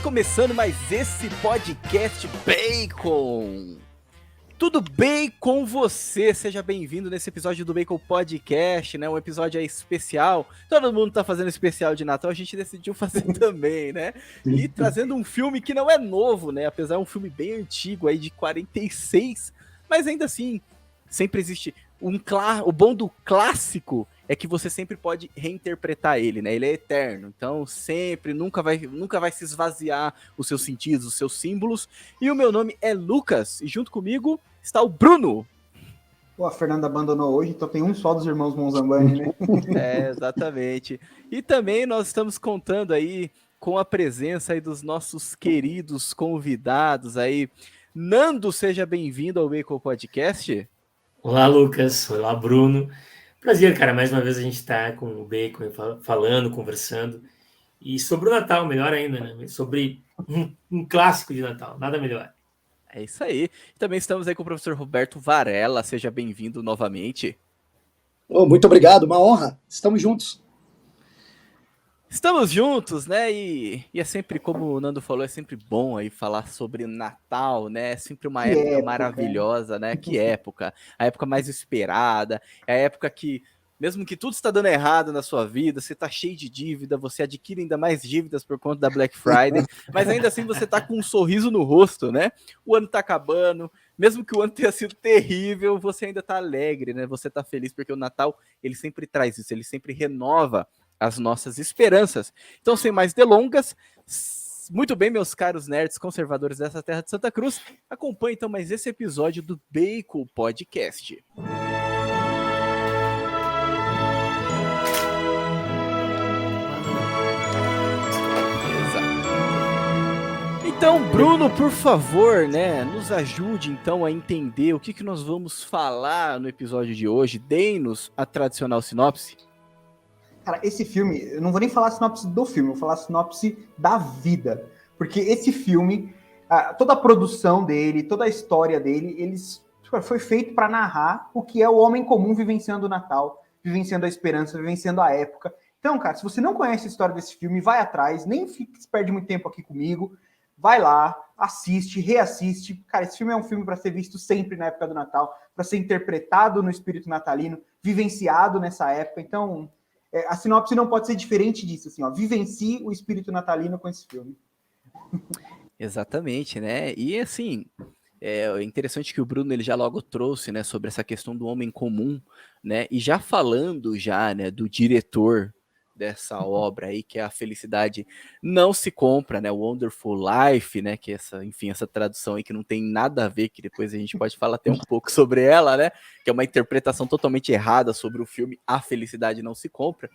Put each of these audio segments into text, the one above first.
começando mais esse podcast Bacon. Tudo bem com você? Seja bem-vindo nesse episódio do Bacon Podcast, né? Um episódio aí especial. Todo mundo tá fazendo especial de Natal, a gente decidiu fazer também, né? E trazendo um filme que não é novo, né? Apesar de um filme bem antigo aí de 46, mas ainda assim, sempre existe o bom do clássico é que você sempre pode reinterpretar ele, né? Ele é eterno, então sempre, nunca vai se esvaziar os seus sentidos, os seus símbolos. E o meu nome é Lucas, e junto comigo está o Bruno. Pô, a Fernanda abandonou hoje, então tem um só dos irmãos Monzambani, né? É, exatamente. E também nós estamos contando aí com a presença aí dos nossos queridos convidados aí. Nando, seja bem-vindo ao Bacon Podcast. Olá, Lucas. Olá, Bruno. Prazer, cara. Mais uma vez a gente está com o Bacon falando, conversando. E sobre o Natal, melhor ainda, né? Sobre um clássico de Natal. Nada melhor. É isso aí. Também estamos aí com o professor Roberto Varela. Seja bem-vindo novamente. Oh, muito obrigado, uma honra. Estamos juntos. Estamos juntos, né? E é sempre, como o Nando falou, é sempre bom aí falar sobre Natal, né? É sempre uma época maravilhosa, né? Que época. A época mais esperada. É a época que, mesmo que tudo está dando errado na sua vida, você tá cheio de dívida, você adquire ainda mais dívidas por conta da Black Friday, mas ainda assim você tá com um sorriso no rosto, né? O ano tá acabando, mesmo que o ano tenha sido terrível, você ainda tá alegre, né? Você tá feliz, porque o Natal, ele sempre traz isso, ele sempre renova as nossas esperanças. Então, sem mais delongas, muito bem, meus caros nerds conservadores dessa terra de Santa Cruz, acompanhe então mais esse episódio do Bacon Podcast. Então, Bruno, por favor, né, nos ajude então a entender o que nós vamos falar no episódio de hoje. Dê-nos a tradicional sinopse. Cara, esse filme, eu não vou nem falar a sinopse do filme, eu vou falar a sinopse da vida. Porque esse filme, toda a produção dele, toda a história dele, foi feito para narrar o que é o homem comum vivenciando o Natal, vivenciando a esperança, vivenciando a época. Então, cara, se você não conhece a história desse filme, vai atrás, nem perde muito tempo aqui comigo, vai lá, assiste, reassiste. Cara, esse filme é um filme para ser visto sempre na época do Natal, para ser interpretado no espírito natalino, vivenciado nessa época. Então, a sinopse não pode ser diferente disso, assim, ó, vivencie o espírito natalino com esse filme. Exatamente, né? E assim, é interessante que o Bruno ele já logo trouxe, né, sobre essa questão do homem comum, né? E já falando já, né, do diretor dessa obra aí, que é A Felicidade Não Se Compra, né? Wonderful Life, né? Que essa tradução aí que não tem nada a ver, que depois a gente pode falar até um pouco sobre ela, né? Que é uma interpretação totalmente errada sobre o filme A Felicidade Não Se Compra.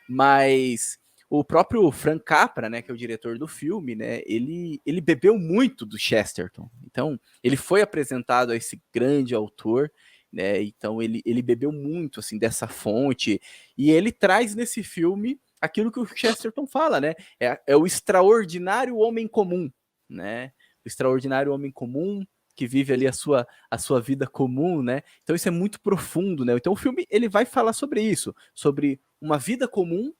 Mas o próprio Frank Capra, né, que é o diretor do filme, né, ele bebeu muito do Chesterton. Então, ele foi apresentado a esse grande autor, né, então ele bebeu muito, assim, dessa fonte, e ele traz nesse filme aquilo que o Chesterton fala, né, é o extraordinário homem comum, né, o extraordinário homem comum, que vive ali a sua vida comum, né? Então isso é muito profundo, né? Então o filme ele vai falar sobre isso, sobre uma vida comum,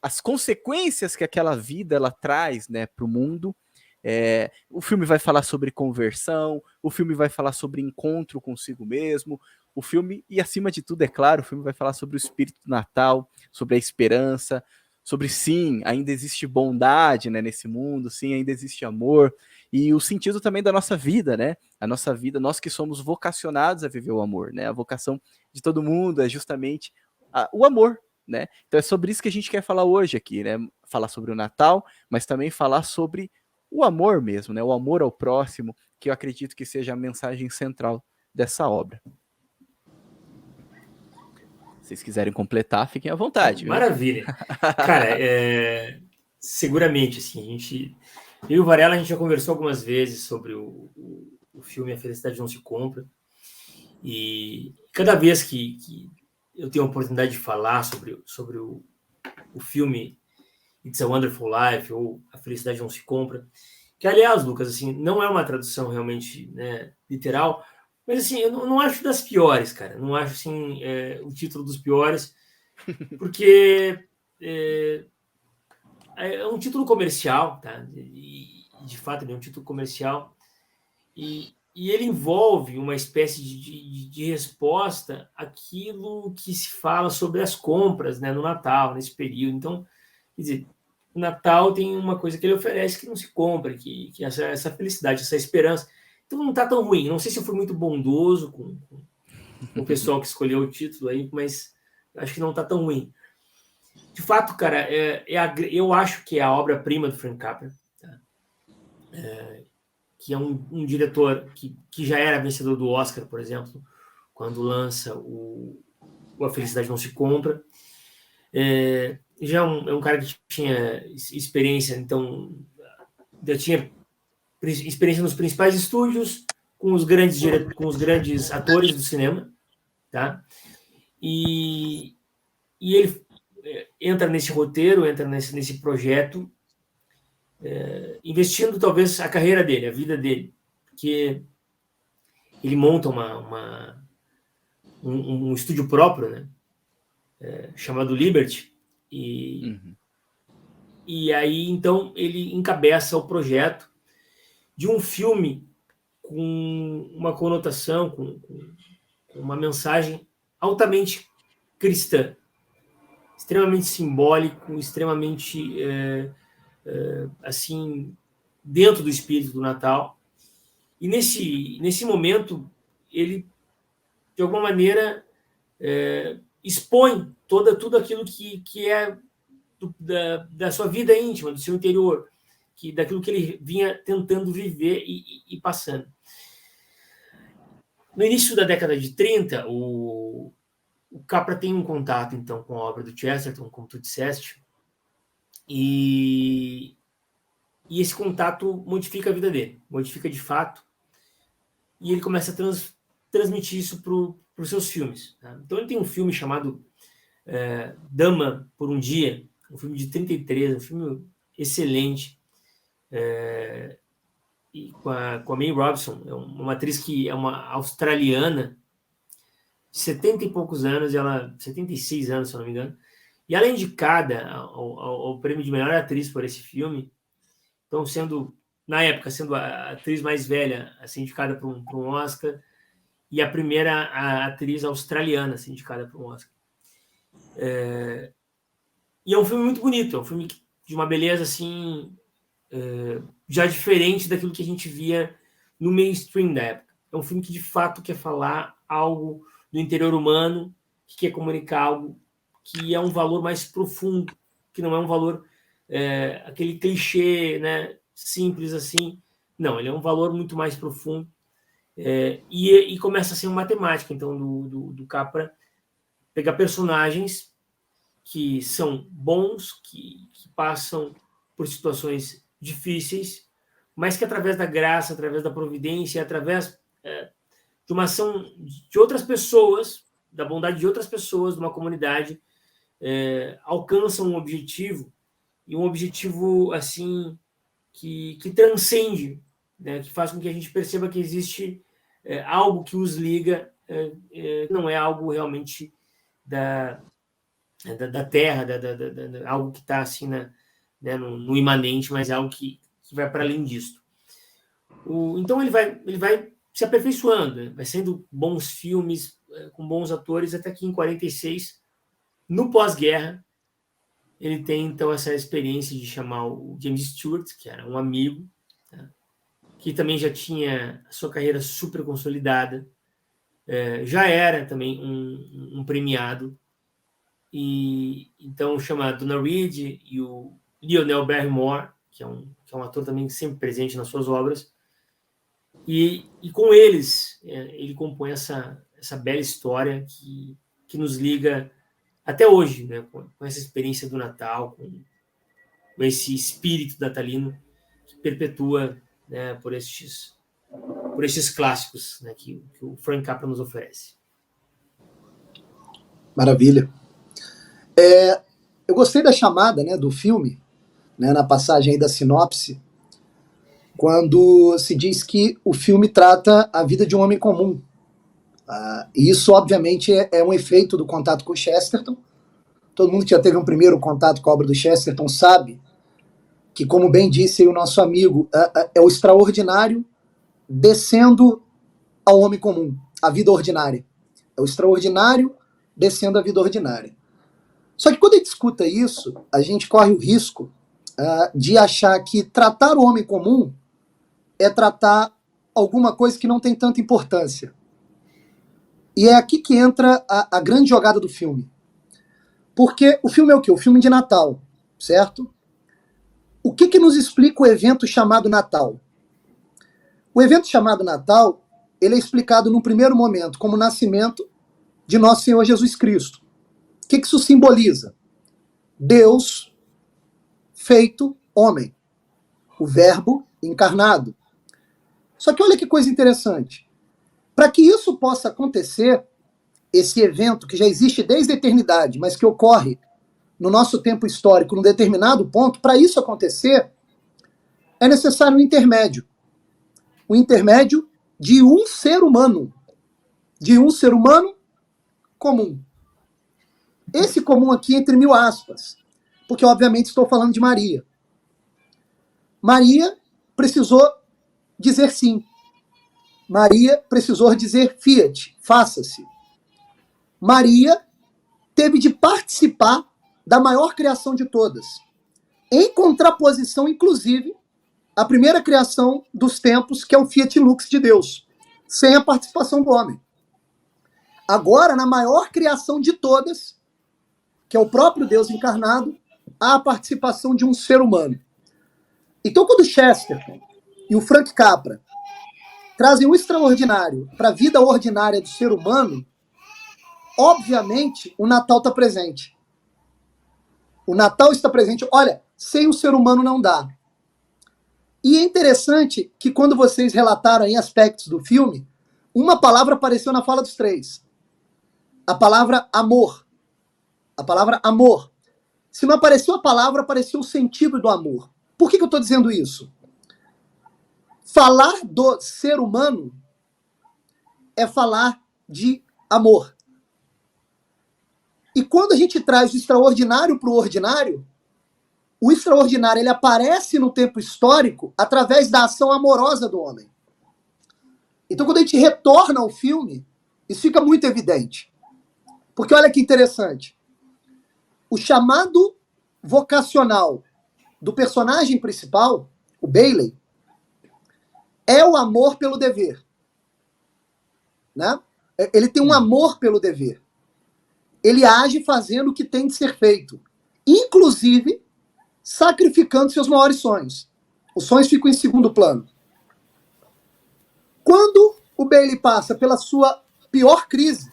as consequências que aquela vida ela traz, né, para o mundo. O filme vai falar sobre conversão, o filme vai falar sobre encontro consigo mesmo, o filme, e acima de tudo, é claro, o filme vai falar sobre o espírito do Natal, sobre a esperança, sobre sim, ainda existe bondade, né, nesse mundo, sim, ainda existe amor, e o sentido também da nossa vida, né? A nossa vida, nós que somos vocacionados a viver o amor, né? A vocação de todo mundo é justamente o amor, né? Então é sobre isso que a gente quer falar hoje aqui, né? Falar sobre o Natal, mas também falar sobre o amor mesmo, né? O amor ao próximo, que eu acredito que seja a mensagem central dessa obra. Se vocês quiserem completar, fiquem à vontade. Maravilha. Cara, seguramente, assim, eu e o Varela, a gente já conversou algumas vezes sobre o filme A Felicidade Não Se Compra, e cada vez que eu tenho a oportunidade de falar sobre o filme It's a Wonderful Life, ou A Felicidade Não Se Compra, que, aliás, Lucas, assim, não é uma tradução realmente, né, literal, mas, assim, eu não acho das piores, cara. Não acho, assim, o título dos piores, porque é um título comercial, tá? E, de fato, ele é um título comercial. E ele envolve uma espécie de resposta àquilo que se fala sobre as compras, né, no Natal, nesse período. Então, quer dizer, o Natal tem uma coisa que ele oferece que não se compra, que é essa felicidade, essa esperança. Então não está tão ruim. Não sei se eu fui muito bondoso com o pessoal que escolheu o título aí, mas acho que não está tão ruim. De fato, cara, eu acho que é a obra-prima do Frank Capra, tá? Que é um diretor que já era vencedor do Oscar, por exemplo, quando lança A Felicidade Não Se Compra. Já é um cara que tinha experiência, então já tinha experiência nos principais estúdios, com os grandes atores do cinema, tá? E ele entra nesse roteiro, entra nesse projeto, investindo talvez a carreira dele, a vida dele, porque ele monta um estúdio próprio, né? Chamado Liberty, e aí então ele encabeça o projeto de um filme com uma conotação, com uma mensagem altamente cristã, extremamente simbólico, extremamente assim, dentro do espírito do Natal. E nesse momento ele, de alguma maneira, expõe tudo aquilo que é da sua vida íntima, do seu interior, daquilo que ele vinha tentando viver e passando. No início da década de 30, o Capra tem um contato, então, com a obra do Chesterton, como tu disseste, e esse contato modifica a vida dele, modifica de fato, e ele começa a transmitir isso para os seus filmes. Tá? Então ele tem um filme chamado Dama por um Dia, um filme de 33, um filme excelente, e com a May Robson, uma atriz que é uma australiana, de 70 e poucos anos, 76 anos, se eu não me engano, e ela é indicada ao prêmio de melhor atriz por esse filme, então na época, sendo a atriz mais velha a ser indicada para um Oscar, e a primeira atriz australiana a ser indicada para um Oscar. E é um filme muito bonito, é um filme de uma beleza assim, já diferente daquilo que a gente via no mainstream da época. É um filme que de fato quer falar algo do interior humano, que quer comunicar algo que é um valor mais profundo, que não é um valor aquele clichê, né, simples assim. Não, ele é um valor muito mais profundo, e começa a ser uma matemática, então, do Capra pegar personagens que são bons, que passam por situações difíceis, mas que através da graça, através da providência, através de uma ação de outras pessoas, da bondade de outras pessoas, de uma comunidade, alcançam um objetivo, e um objetivo assim que transcende, né, que faz com que a gente perceba que existe algo que os liga, não é algo realmente da terra, algo que está assim no imanente, mas é algo que vai para além disso. Então ele vai se aperfeiçoando, né? Vai sendo bons filmes, com bons atores, até que em 46, no pós-guerra, ele tem então essa experiência de chamar o James Stewart, que era um amigo, tá? Que também já tinha a sua carreira super consolidada, já era também um premiado, e então chama a Donna Reed e o Lionel Barrymore, que é um ator também sempre presente nas suas obras, e com eles ele compõe essa bela história que nos liga até hoje, né, com essa experiência do Natal, com esse espírito natalino que perpetua, né, por estes clássicos, né, que o Frank Capra nos oferece. Maravilha. Eu gostei da chamada, né, do filme, né, na passagem aí da sinopse, quando se diz que o filme trata a vida de um homem comum. E isso, obviamente, é um efeito do contato com o Chesterton. Todo mundo que já teve um primeiro contato com a obra do Chesterton sabe que, como bem disse aí o nosso amigo, é o extraordinário descendo ao homem comum, à vida ordinária. É o extraordinário descendo à vida ordinária. Só que quando a gente escuta isso, a gente corre o risco de achar que tratar o homem comum é tratar alguma coisa que não tem tanta importância. E é aqui que entra a grande jogada do filme. Porque o filme é o quê? O filme de Natal, certo? O que nos explica o evento chamado Natal? O evento chamado Natal, ele é explicado num primeiro momento como o nascimento de nosso Senhor Jesus Cristo. O que isso simboliza? Deus feito homem. O verbo encarnado. Só que olha que coisa interessante. Para que isso possa acontecer, esse evento que já existe desde a eternidade, mas que ocorre no nosso tempo histórico, num determinado ponto, para isso acontecer, é necessário um intermédio. Um intermédio de um ser humano. De um ser humano comum. Esse comum aqui entre 1000 aspas, porque obviamente estou falando de Maria. Maria precisou dizer sim. Maria precisou dizer fiat, faça-se. Maria teve de participar da maior criação de todas, em contraposição, inclusive, à primeira criação dos tempos, que é o fiat lux de Deus, sem a participação do homem. Agora, na maior criação de todas, que é o próprio Deus encarnado, há a participação de um ser humano. Então, quando Chesterton e o Frank Capra trazem o extraordinário para a vida ordinária do ser humano, obviamente, o Natal está presente. O Natal está presente. Olha, sem o ser humano não dá. E é interessante que quando vocês relataram aí aspectos do filme, uma palavra apareceu na fala dos três. A palavra amor. A palavra amor. Se não apareceu a palavra, apareceu o sentido do amor. Por que eu estou dizendo isso? Falar do ser humano é falar de amor. E quando a gente traz o extraordinário para o extraordinário ele aparece no tempo histórico através da ação amorosa do homem. Então, quando a gente retorna ao filme, isso fica muito evidente. Porque olha que interessante. O chamado vocacional do personagem principal, o Bailey, é o amor pelo dever. Né? Ele tem um amor pelo dever. Ele age fazendo o que tem de ser feito. Inclusive, sacrificando seus maiores sonhos. Os sonhos ficam em segundo plano. Quando o Bailey passa pela sua pior crise,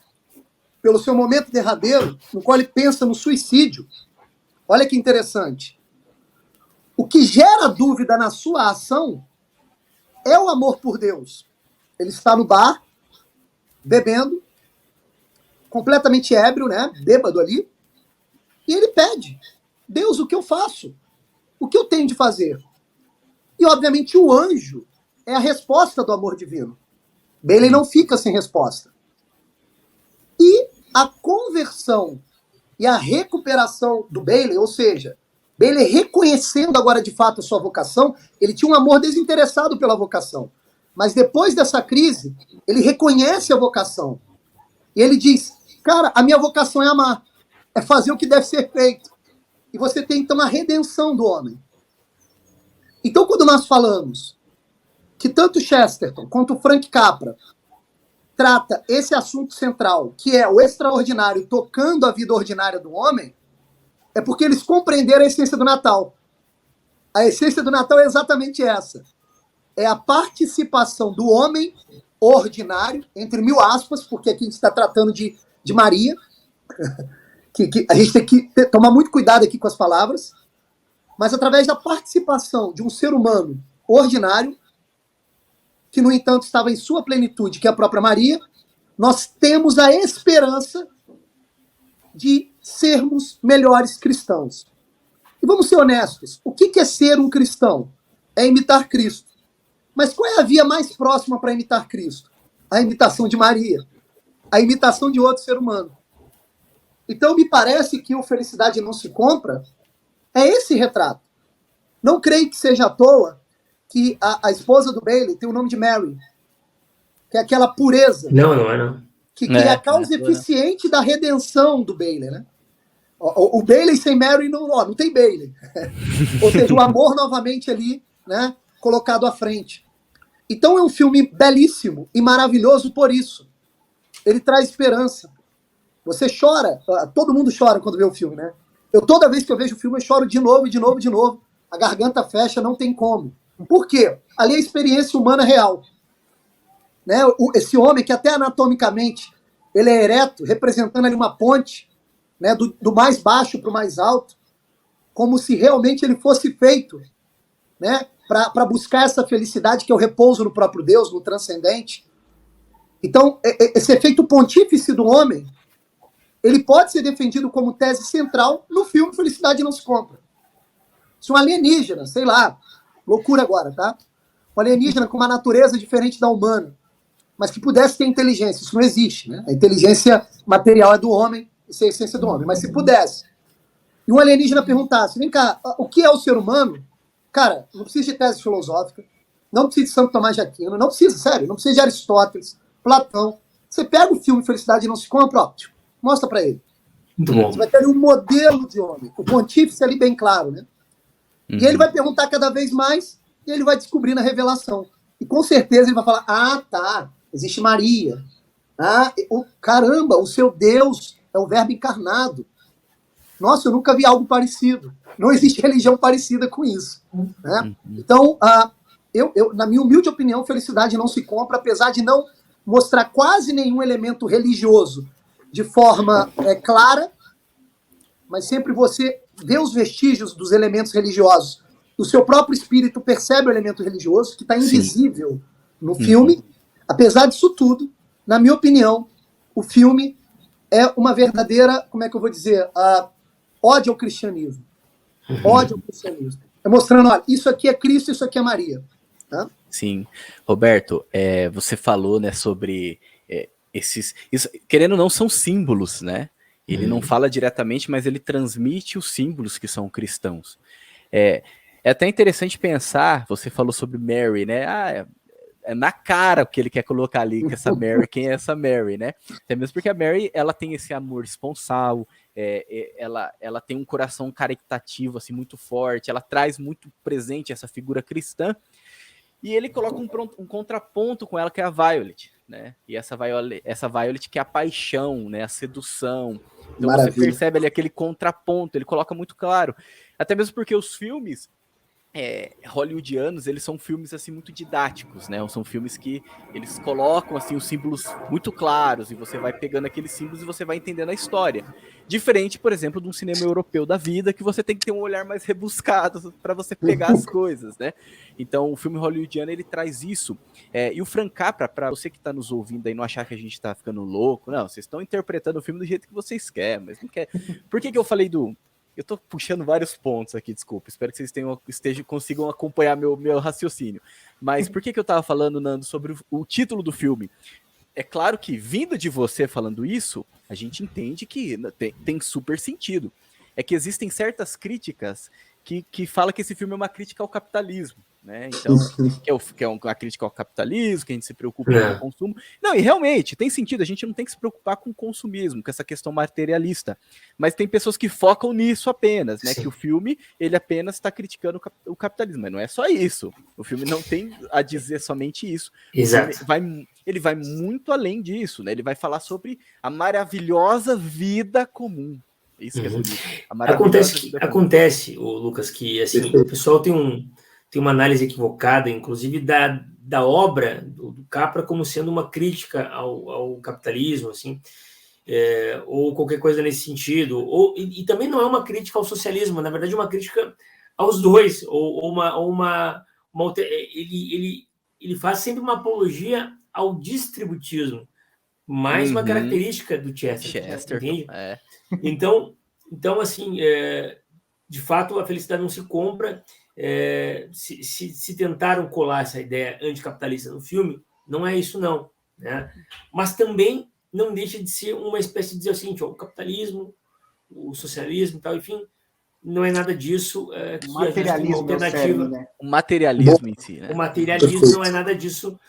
pelo seu momento derradeiro, no qual ele pensa no suicídio, olha que interessante. O que gera dúvida na sua ação é o amor por Deus. Ele está no bar, bebendo, completamente ébrio, né? Bêbado ali. E ele pede: Deus, o que eu faço? O que eu tenho de fazer? E, obviamente, o anjo é a resposta do amor divino. Bailey não fica sem resposta. E a conversão e a recuperação do Bailey, ou seja, Bailey reconhecendo agora de fato a sua vocação, ele tinha um amor desinteressado pela vocação. Mas depois dessa crise, ele reconhece a vocação. E ele diz: cara, a minha vocação é amar. É fazer o que deve ser feito. E você tem, então, a redenção do homem. Então, quando nós falamos que tanto Chesterton quanto Frank Capra trata esse assunto central, que é o extraordinário tocando a vida ordinária do homem, é porque eles compreenderam a essência do Natal. A essência do Natal é exatamente essa. É a participação do homem ordinário, entre 1000 aspas, porque aqui a gente está tratando de Maria, que a gente tem que tomar muito cuidado aqui com as palavras, mas através da participação de um ser humano ordinário, que, no entanto, estava em sua plenitude, que é a própria Maria, nós temos a esperança de sermos melhores cristãos. E vamos ser honestos, o que é ser um cristão? É imitar Cristo. Mas qual é a via mais próxima para imitar Cristo? A imitação de Maria. A imitação de outro ser humano. Então, me parece que o Felicidade Não Se Compra é esse retrato. Não creio que seja à toa que a esposa do Bailey tem o nome de Mary, que é aquela pureza. Não, não é não. Que é a causa eficiente da redenção do Bailey, né? O Bailey sem Mary não tem Bailey. Ou seja, o amor novamente ali, né, colocado à frente. Então é um filme belíssimo e maravilhoso por isso. Ele traz esperança. Você chora, todo mundo chora quando vê o filme, né? Toda vez que eu vejo o filme, eu choro de novo, de novo, de novo. A garganta fecha, não tem como. Por quê? Ali é a experiência humana real. Né? Esse homem que até anatomicamente ele é ereto, representando ali uma ponte, né, do mais baixo para o mais alto, como se realmente ele fosse feito, né, para buscar essa felicidade que é o repouso no próprio Deus, no transcendente. Então, esse efeito pontífice do homem, ele pode ser defendido como tese central no filme Felicidade Não Se Compra. Se um alienígena, sei lá, loucura agora, tá? Um alienígena com uma natureza diferente da humana, mas que pudesse ter inteligência. Isso não existe, né? A inteligência material é do homem, isso é a essência do homem. Mas se pudesse, e um alienígena perguntasse, vem cá, o que é o ser humano? Cara, não precisa de tese filosófica, não precisa de Santo Tomás de Aquino, não precisa, sério, não precisa de Aristóteles, Platão. Você pega o filme Felicidade Não Se Compra, ó, mostra pra ele. Muito bom. Você vai ter um modelo de homem, o pontífice ali bem claro, né? E ele vai perguntar cada vez mais, e ele vai descobrir na revelação. E com certeza ele vai falar, tá, existe Maria. Caramba, o seu Deus é o verbo encarnado. Nossa, eu nunca vi algo parecido. Não existe religião parecida com isso. Né? Então, na minha humilde opinião, Felicidade Não Se Compra, apesar de não mostrar quase nenhum elemento religioso de forma clara, mas sempre você vê os vestígios dos elementos religiosos. O seu próprio espírito percebe o elemento religioso, que está invisível no filme. Apesar disso tudo, na minha opinião, o filme é uma verdadeira, como é que eu vou dizer, ódio ao cristianismo. Ódio ao cristianismo. É mostrando, olha, isso aqui é Cristo, isso aqui é Maria. Tá? Sim. Roberto, você falou, né, sobre esses... Isso, querendo ou não, são símbolos, né? Ele não fala diretamente, mas ele transmite os símbolos que são cristãos. É até interessante pensar, você falou sobre Mary, né? É na cara o que ele quer colocar ali, que essa Mary, quem é essa Mary, né? Até mesmo porque a Mary, ela tem esse amor esponsal, ela tem um coração caritativo, assim, muito forte, ela traz muito presente essa figura cristã, e ele coloca um contraponto com ela, que é a Violet, né? E essa Violet que é a paixão, né? A sedução. Então Maravilha. Você percebe ali aquele contraponto, ele coloca muito claro. Até mesmo porque os filmes hollywoodianos, eles são filmes assim muito didáticos, né? São filmes que eles colocam assim os símbolos muito claros e você vai pegando aqueles símbolos e você vai entendendo a história. Diferente, por exemplo, de um cinema europeu da vida, que você tem que ter um olhar mais rebuscado para você pegar as coisas, né? Então, o filme hollywoodiano, ele traz isso. E o Frank Capra, para você que está nos ouvindo aí, não achar que a gente está ficando louco, não, vocês estão interpretando o filme do jeito que vocês querem, mas não quer. Por que eu falei Eu tô puxando vários pontos aqui, desculpa. Espero que vocês consigam acompanhar meu raciocínio. Mas por que eu tava falando, Nando, sobre o título do filme? É claro que, vindo de você falando isso, a gente entende que tem super sentido. É que existem certas críticas que falam que esse filme é uma crítica ao capitalismo, né? Então, que é uma crítica ao capitalismo, que a gente se preocupa com o consumo. Não, e realmente, tem sentido, a gente não tem que se preocupar com o consumismo, com essa questão materialista. Mas tem pessoas que focam nisso apenas, né? Sim. Que o filme, ele apenas está criticando o capitalismo, mas não é só isso. O filme não tem a dizer somente isso. Exato. Ele vai muito além disso, né? Ele vai falar sobre a maravilhosa vida comum. Isso que é bonito. Acontece, Lucas, que assim, o pessoal tem uma análise equivocada, inclusive da obra do Capra como sendo uma crítica ao capitalismo, assim, ou qualquer coisa nesse sentido. E também não é uma crítica ao socialismo, na verdade é uma crítica aos dois, ele faz sempre uma apologia ao distributismo, mais uma característica do Chesterton, entende? Então assim, de fato, a felicidade não se compra. Se tentaram colar essa ideia anticapitalista no filme, não é isso não, né? Mas também não deixa de ser uma espécie de dizer assim, o capitalismo, o socialismo e tal, enfim, não é nada disso. Que a gente tem uma Materialismo é o alternativa. cerne, né? O materialismo em si, né? O materialismo não é nada disso.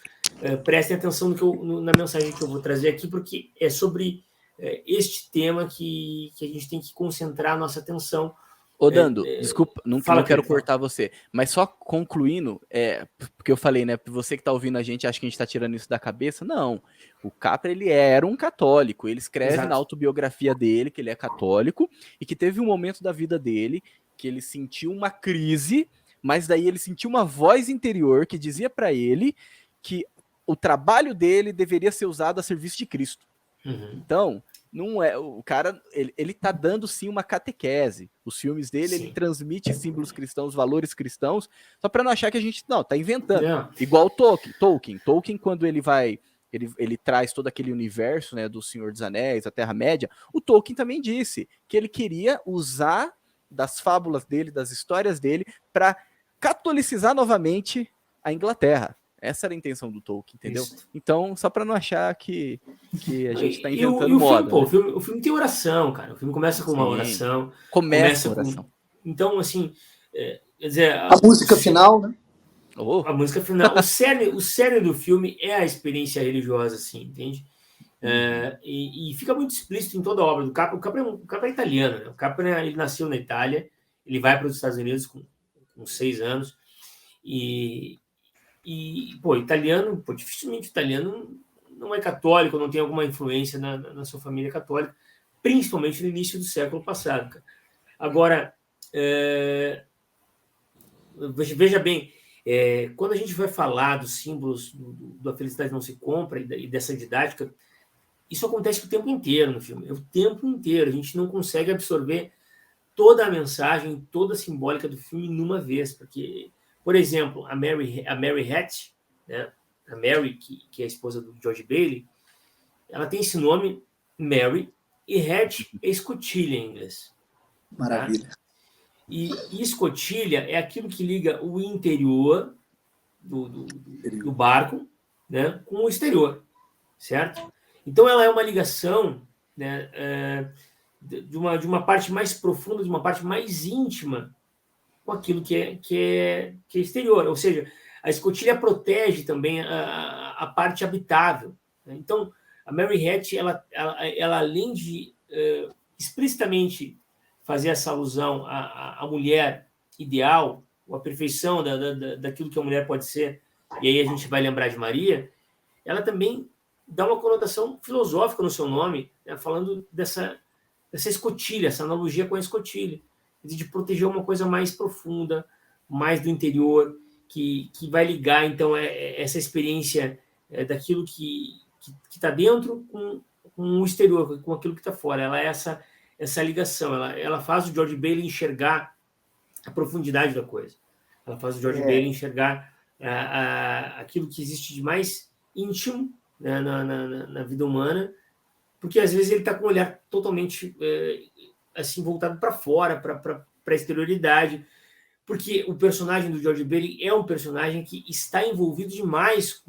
Prestem atenção na mensagem que eu vou trazer aqui, porque é sobre este tema que a gente tem que concentrar a nossa atenção. Ô, Dando, desculpa, não quero cortar você, mas só concluindo, porque eu falei, né, você que tá ouvindo a gente, acha que a gente tá tirando isso da cabeça, não, o Capra, ele era um católico, ele escreve na autobiografia dele que ele é católico, e que teve um momento da vida dele que ele sentiu uma crise, mas daí ele sentiu uma voz interior que dizia para ele que o trabalho dele deveria ser usado a serviço de Cristo. Então, não é o cara, ele tá dando sim uma catequese. Os filmes dele, ele transmite símbolos cristãos, valores cristãos, só para não achar que a gente tá inventando. Não. Igual Tolkien, quando ele vai, ele traz todo aquele universo, né, do Senhor dos Anéis, a Terra-média, o Tolkien também disse que ele queria usar das fábulas dele, das histórias dele, para catolicizar novamente a Inglaterra. Essa era a intenção do Tolkien, entendeu? Isso. Então, só para não achar que a gente está inventando moda. Filme, o filme tem oração, cara. O filme começa com uma oração. Começa com oração. Então, assim, quer dizer... A música final, né? A música final. O cerne do filme é a experiência religiosa, assim, entende? E fica muito explícito em toda a obra do Capra. O Capra é italiano, né? O Capra, ele nasceu na Itália, ele vai para os Estados Unidos com 6 anos, italiano, dificilmente italiano não é católico, não tem alguma influência na sua família católica, principalmente no início do século passado. Cara. Agora, veja bem, quando a gente vai falar dos símbolos da felicidade não se compra e dessa didática, isso acontece o tempo inteiro no filme, o tempo inteiro. A gente não consegue absorver toda a mensagem, toda a simbólica do filme numa vez, porque... Por exemplo, a Mary Hatch, né? A Mary, que é a esposa do George Bailey, ela tem esse nome, Mary, e Hatch é escotilha em inglês. Maravilha. Tá? E escotilha é aquilo que liga o interior do barco, né, com o exterior, certo? Então, ela é uma ligação, né, de uma parte mais profunda, de uma parte mais íntima com aquilo que é exterior. Ou seja, a escotilha protege também a parte habitável. Né? Então, a Mary Hatch, ela além de explicitamente fazer essa alusão à mulher ideal, ou à perfeição daquilo que a mulher pode ser, e aí a gente vai lembrar de Maria, ela também dá uma conotação filosófica no seu nome, né? Falando dessa escotilha, essa analogia com a escotilha, de proteger uma coisa mais profunda, mais do interior, que vai ligar, então, essa experiência daquilo que está dentro com o exterior, com aquilo que está fora. Ela é essa ligação, ela faz o George Bailey enxergar a profundidade da coisa. Ela faz o George Bailey enxergar aquilo que existe de mais íntimo, né, na vida humana, porque às vezes ele está com o olhar totalmente... assim, voltado para fora, para a exterioridade, porque o personagem do George Bailey é um personagem que está envolvido demais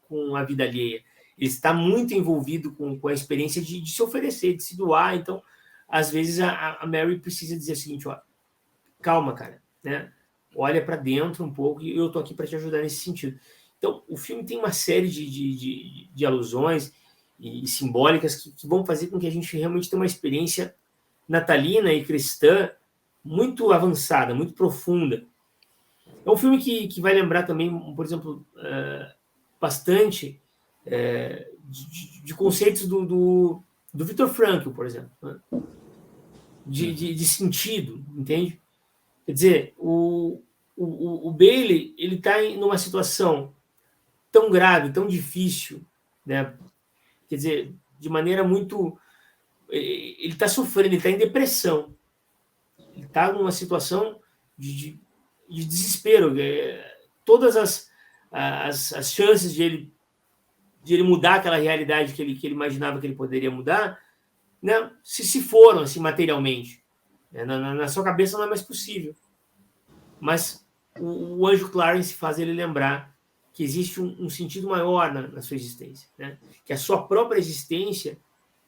com a vida alheia. Ele está muito envolvido com a experiência de se oferecer, de se doar. Então, às vezes, a Mary precisa dizer o seguinte, ó, calma, cara, né? Olha para dentro um pouco e eu estou aqui para te ajudar nesse sentido. Então, o filme tem uma série de alusões e simbólicas que vão fazer com que a gente realmente tenha uma experiência natalina e cristã muito avançada, muito profunda. É um filme que vai lembrar também, por exemplo, bastante de conceitos do Viktor Frankl, por exemplo, né? de sentido, entende? Quer dizer, o Bailey, ele está numa situação tão grave, tão difícil, né? Quer dizer, de maneira muito... Ele está sofrendo, ele está em depressão. Ele está numa situação de desespero. Todas as chances de ele mudar aquela realidade que ele imaginava que ele poderia mudar, né, se foram assim, materialmente. Na sua cabeça não é mais possível. Mas o Anjo Clarence faz ele lembrar que existe um sentido maior na sua existência. Né? Que a sua própria existência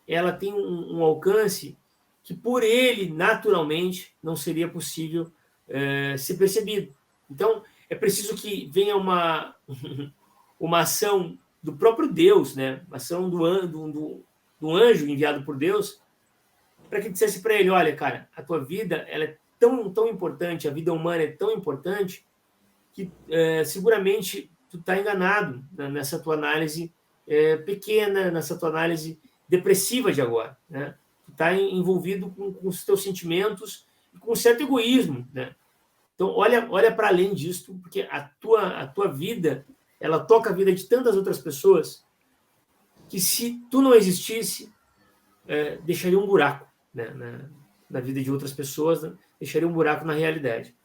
ela tem um alcance que por ele, naturalmente, não seria possível ser percebido. Então, é preciso que venha uma ação do próprio Deus, né? Uma ação do anjo enviado por Deus, para que dissesse para ele, olha, cara, a tua vida ela é tão importante, a vida humana é tão importante, que seguramente tu está enganado nessa tua análise pequena, nessa tua análise depressiva de agora, né? Tu está envolvido com os teus sentimentos e com um certo egoísmo, né? Então, olha para além disso, porque a tua vida, ela toca a vida de tantas outras pessoas que, se tu não existisse, deixaria um buraco, né, na vida de outras pessoas, né? Deixaria um buraco na realidade.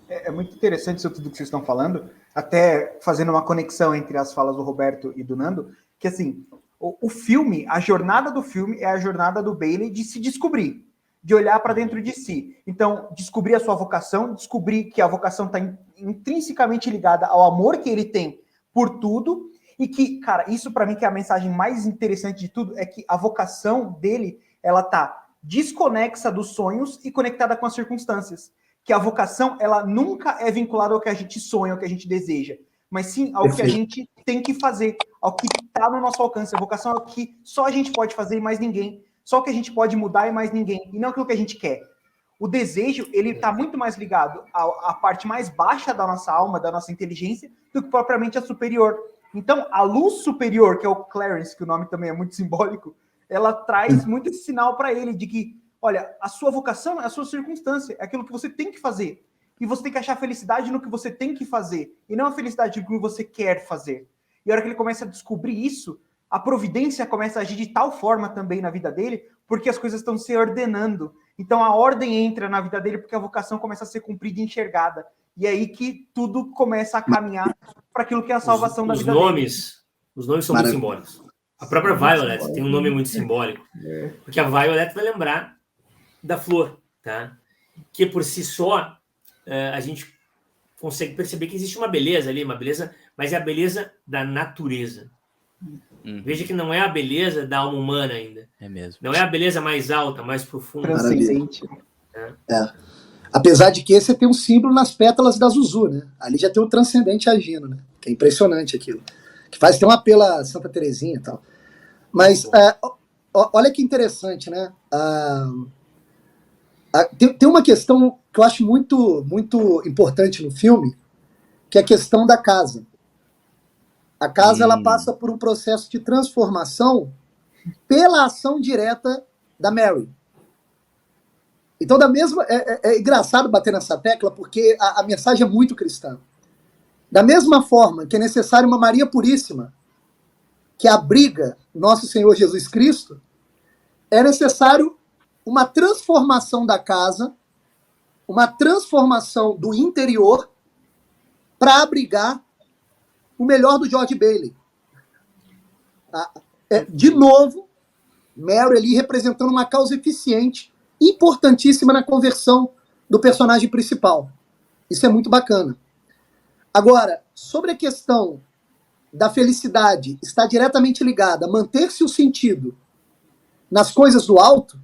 É muito interessante isso tudo que vocês estão falando, até fazendo uma conexão entre as falas do Roberto e do Nando, que assim, o filme, a jornada do filme é a jornada do Bailey de se descobrir, de olhar para dentro de si. Então, descobrir a sua vocação, descobrir que a vocação está intrinsecamente ligada ao amor que ele tem por tudo, e que, cara, isso para mim que é a mensagem mais interessante de tudo, é que a vocação dele, ela tá desconexa dos sonhos e conectada com as circunstâncias. Que a vocação, ela nunca é vinculada ao que a gente sonha, ao que a gente deseja, mas sim ao que a gente tem que fazer, ao que está no nosso alcance. A vocação é o que só a gente pode fazer e mais ninguém. Só o que a gente pode mudar e mais ninguém. E não aquilo que a gente quer. O desejo, ele está muito mais ligado à parte mais baixa da nossa alma, da nossa inteligência, do que propriamente a superior. Então, a luz superior, que é o Clarence, que o nome também é muito simbólico, ela traz muito esse sinal para ele de que, olha, a sua vocação é a sua circunstância, é aquilo que você tem que fazer. E você tem que achar felicidade no que você tem que fazer, e não a felicidade no que você quer fazer. E a hora que ele começa a descobrir isso, a providência começa a agir de tal forma também na vida dele, porque as coisas estão se ordenando. Então a ordem entra na vida dele porque a vocação começa a ser cumprida e enxergada. E é aí que tudo começa a caminhar para aquilo que é a salvação da vida dele. Os nomes são muito simbólicos. A própria Violet tem um nome muito simbólico. Porque a Violet vai lembrar da flor, tá? Que por si só a gente consegue perceber que existe uma beleza ali, mas é a beleza da natureza. Veja que não é a beleza da alma humana ainda. É mesmo. Não é a beleza mais alta, mais profunda. Transcendente. Apesar de que esse tem um símbolo nas pétalas da Zuzu, né? Ali já tem o transcendente agindo, né? Que é impressionante aquilo. Que faz ter um apelo a Santa Terezinha e tal. Mas olha que interessante, né? Tem uma questão que eu acho muito, muito importante no filme, que é a questão da casa. A casa ela passa por um processo de transformação pela ação direta da Mary. Então, é engraçado bater nessa tecla, porque a mensagem é muito cristã. Da mesma forma que é necessário uma Maria Puríssima, que abriga nosso Senhor Jesus Cristo, é necessário uma transformação da casa, uma transformação do interior, para abrigar o melhor do George Bailey. De novo, Mary ali representando uma causa eficiente, importantíssima na conversão do personagem principal. Isso é muito bacana. Agora, sobre a questão da felicidade estar diretamente ligada a manter-se o sentido nas coisas do alto,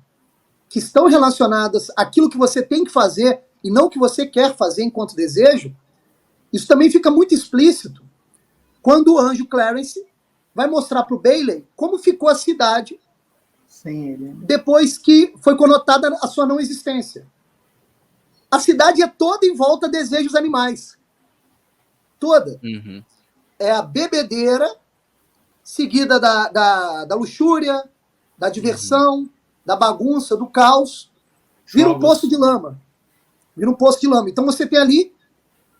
que estão relacionadas àquilo que você tem que fazer e não o que você quer fazer enquanto desejo, isso também fica muito explícito quando o anjo Clarence vai mostrar para o Bailey como ficou a cidade depois que foi conotada a sua não existência. A cidade é toda em volta a desejos animais. Toda. Uhum. É a bebedeira, seguida da luxúria, da diversão, da bagunça, do caos. Vira um poço de lama. Então você tem ali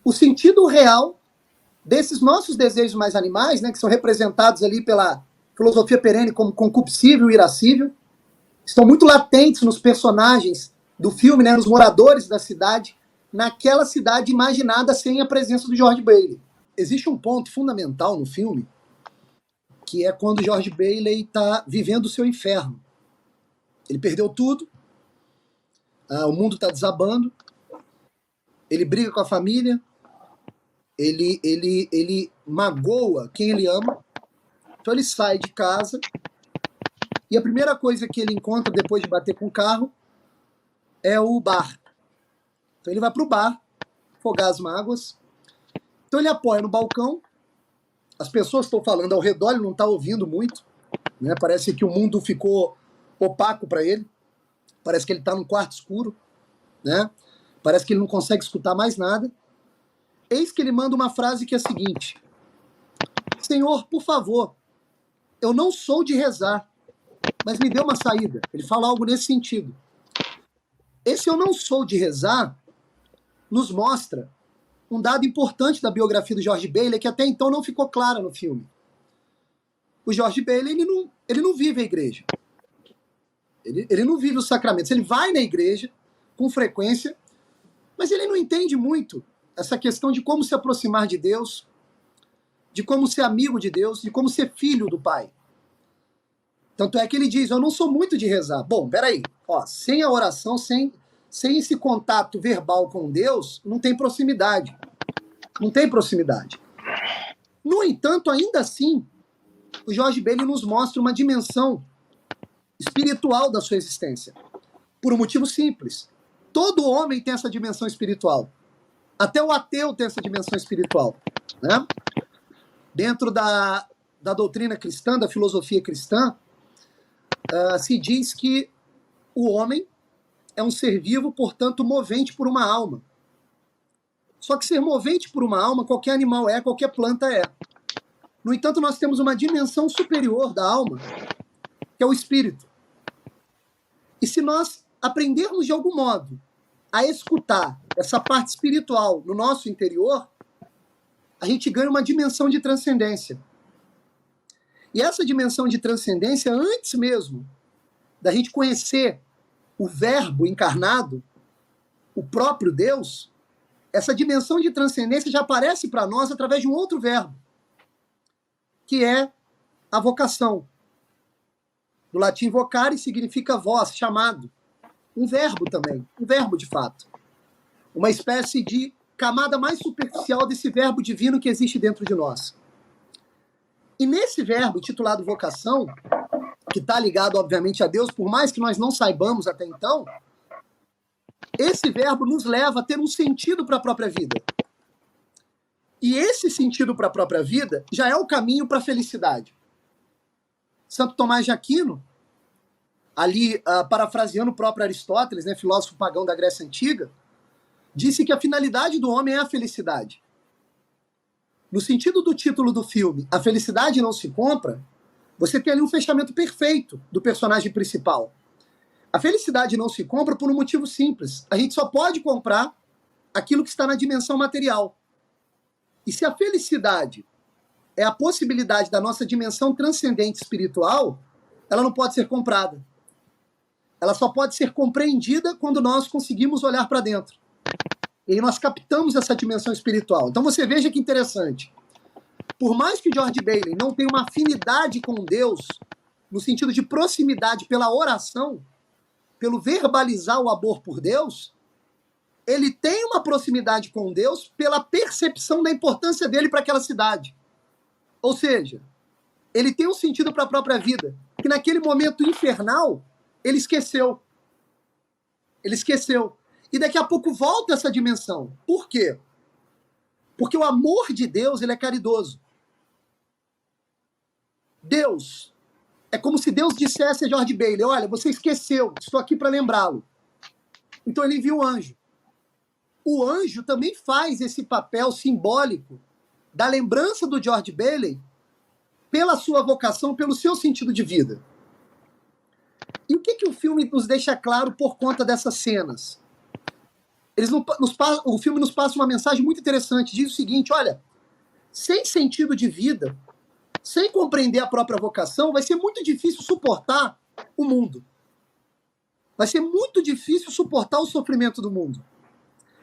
o sentido real desses nossos desejos mais animais, né, que são representados ali pela filosofia perene como concupiscível e irascível, estão muito latentes nos personagens do filme, né, nos moradores da cidade, naquela cidade imaginada sem a presença do George Bailey. Existe um ponto fundamental no filme, que é quando o George Bailey está vivendo o seu inferno. Ele perdeu tudo, o mundo está desabando, ele briga com a família, ele magoa quem ele ama, então ele sai de casa E a primeira coisa que ele encontra depois de bater com o carro é o bar. Então ele vai para o bar, afogar as mágoas. Então ele apoia no balcão, as pessoas estão falando ao redor, ele não está ouvindo muito, né? Parece que o mundo ficou opaco para ele, parece que ele está num quarto escuro, né? Parece que ele não consegue escutar mais nada. Eis que ele manda uma frase que é a seguinte: Senhor, por favor, eu não sou de rezar, mas me dê uma saída. Ele fala algo nesse sentido. Esse eu não sou de rezar nos mostra um dado importante da biografia do George Bailey, que até então não ficou clara no filme. O George Bailey, ele não vive a igreja. Ele não vive os sacramentos. Ele vai na igreja com frequência, mas ele não entende muito essa questão de como se aproximar de Deus, de como ser amigo de Deus, de como ser filho do Pai. Tanto é que ele diz, eu não sou muito de rezar. Bom, peraí, sem a oração, sem esse contato verbal com Deus, não tem proximidade. Não tem proximidade. No entanto, ainda assim, o George Bailey nos mostra uma dimensão espiritual da sua existência. Por um motivo simples. Todo homem tem essa dimensão espiritual. Até o ateu tem essa dimensão espiritual. Né? Dentro da doutrina cristã, da filosofia cristã, se diz que o homem é um ser vivo, portanto, movente por uma alma. Só que ser movente por uma alma, qualquer animal é, qualquer planta é. No entanto, nós temos uma dimensão superior da alma, que é o espírito. E se nós aprendermos de algum modo a escutar essa parte espiritual no nosso interior, a gente ganha uma dimensão de transcendência. E essa dimensão de transcendência, antes mesmo da gente conhecer o Verbo encarnado, o próprio Deus, essa dimensão de transcendência já aparece para nós através de um outro verbo, que é a vocação. Do latim vocare significa voz, chamado. Um verbo também, um verbo de fato. Uma espécie de camada mais superficial desse verbo divino que existe dentro de nós. E nesse verbo, titulado vocação, que está ligado, obviamente, a Deus, por mais que nós não saibamos até então, esse verbo nos leva a ter um sentido para a própria vida. E esse sentido para a própria vida já é o caminho para a felicidade. Santo Tomás de Aquino, ali parafraseando o próprio Aristóteles, né, filósofo pagão da Grécia Antiga, disse que a finalidade do homem é a felicidade. No sentido do título do filme, A Felicidade Não Se Compra, você tem ali um fechamento perfeito do personagem principal. A felicidade não se compra por um motivo simples. A gente só pode comprar aquilo que está na dimensão material. E se a felicidade é a possibilidade da nossa dimensão transcendente espiritual, ela não pode ser comprada. Ela só pode ser compreendida quando nós conseguimos olhar para dentro. E aí nós captamos essa dimensão espiritual. Então você veja que interessante. Por mais que George Bailey não tenha uma afinidade com Deus, no sentido de proximidade pela oração, pelo verbalizar o amor por Deus, ele tem uma proximidade com Deus pela percepção da importância dele para aquela cidade. Ou seja, ele tem um sentido para a própria vida, que naquele momento infernal, ele esqueceu. Ele esqueceu. E daqui a pouco volta essa dimensão. Por quê? Porque o amor de Deus, ele é caridoso. Deus, é como se Deus dissesse a George Bailey, olha, você esqueceu, estou aqui para lembrá-lo. Então ele envia o anjo. O anjo também faz esse papel simbólico da lembrança do George Bailey pela sua vocação, pelo seu sentido de vida. E o que o filme nos deixa claro por conta dessas cenas? O filme nos passa uma mensagem muito interessante. Diz o seguinte, olha, sem sentido de vida, sem compreender a própria vocação, vai ser muito difícil suportar o mundo. Vai ser muito difícil suportar o sofrimento do mundo.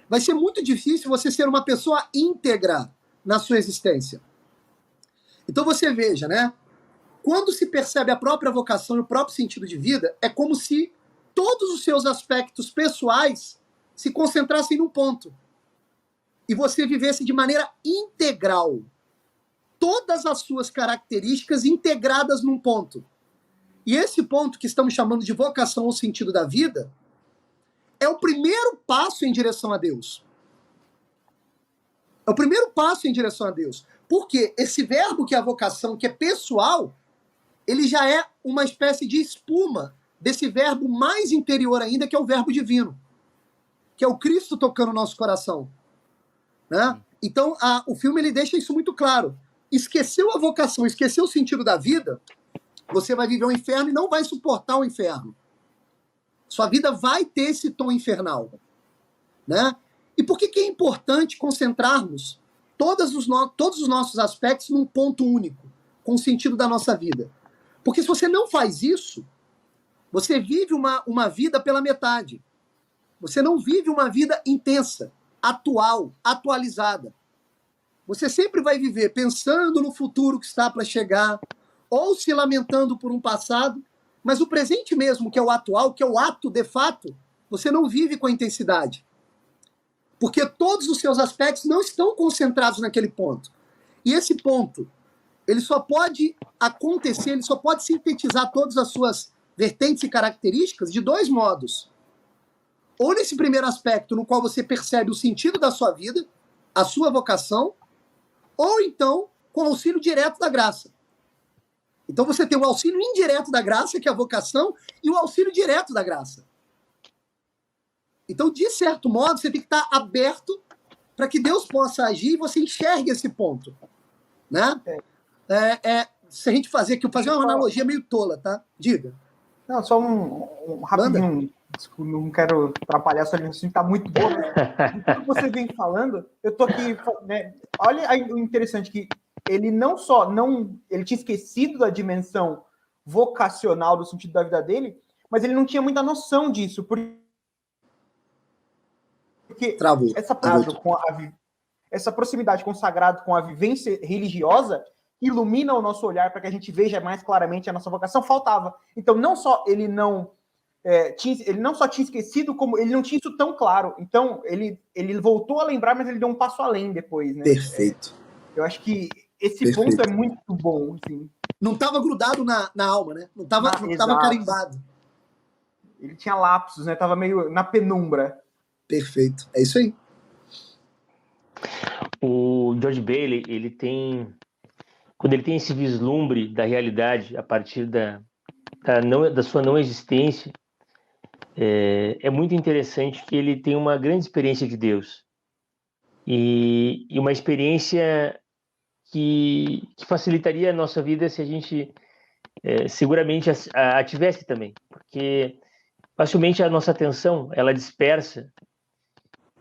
Vai ser muito difícil você ser uma pessoa íntegra na sua existência. Então você veja, né? Quando se percebe a própria vocação e o próprio sentido de vida, é como se todos os seus aspectos pessoais se concentrassem num ponto. E você vivesse de maneira integral. Todas as suas características integradas num ponto. E esse ponto que estamos chamando de vocação ou sentido da vida é o primeiro passo em direção a Deus. É o primeiro passo em direção a Deus. Porque esse verbo que é a vocação, que é pessoal, ele já é uma espécie de espuma desse verbo mais interior ainda, que é o verbo divino, que é o Cristo tocando o nosso coração. Né? Então, o filme ele deixa isso muito claro. Esqueceu a vocação, esqueceu o sentido da vida, você vai viver o inferno e não vai suportar o inferno. Sua vida vai ter esse tom infernal. Né? E por que é importante concentrarmos todos os nossos aspectos num ponto único, com o sentido da nossa vida? Porque se você não faz isso, você vive uma vida pela metade. Você não vive uma vida intensa, atual, atualizada. Você sempre vai viver pensando no futuro que está para chegar, ou se lamentando por um passado, mas o presente mesmo, que é o atual, que é o ato de fato, você não vive com intensidade. Porque todos os seus aspectos não estão concentrados naquele ponto. E esse ponto, ele só pode acontecer, ele só pode sintetizar todas as suas vertentes e características de dois modos. Ou nesse primeiro aspecto, no qual você percebe o sentido da sua vida, a sua vocação, ou então com o auxílio direto da graça. Então você tem o auxílio indireto da graça, que é a vocação, e o auxílio direto da graça. Então, de certo modo, você tem que estar aberto para que Deus possa agir e você enxergue esse ponto. Né? Se a gente fazer uma analogia meio tola, tá? Diga. Não, só um rapidinho. Desculpa, não quero atrapalhar, sua linha está muito boa. Mas, que você vem falando, eu tô aqui. Né, olha aí o interessante que ele não só ele tinha esquecido da dimensão vocacional do sentido da vida dele, mas ele não tinha muita noção disso, porque essa proximidade com o sagrado, com a vivência religiosa, ilumina o nosso olhar para que a gente veja mais claramente a nossa vocação. Faltava. Então, não só ele não só tinha esquecido, como ele não tinha isso tão claro. Então, ele voltou a lembrar, mas ele deu um passo além depois. Né? Perfeito. Eu acho que esse ponto é muito bom. Assim. Não estava grudado na alma, né? Não estava carimbado. Ele tinha lapsos, né? Estava meio na penumbra. Perfeito. É isso aí. O George Bailey, quando ele tem esse vislumbre da realidade a partir da sua não existência, é muito interessante que ele tem uma grande experiência de Deus e uma experiência que facilitaria a nossa vida se a gente seguramente a tivesse também, porque facilmente a nossa atenção ela dispersa.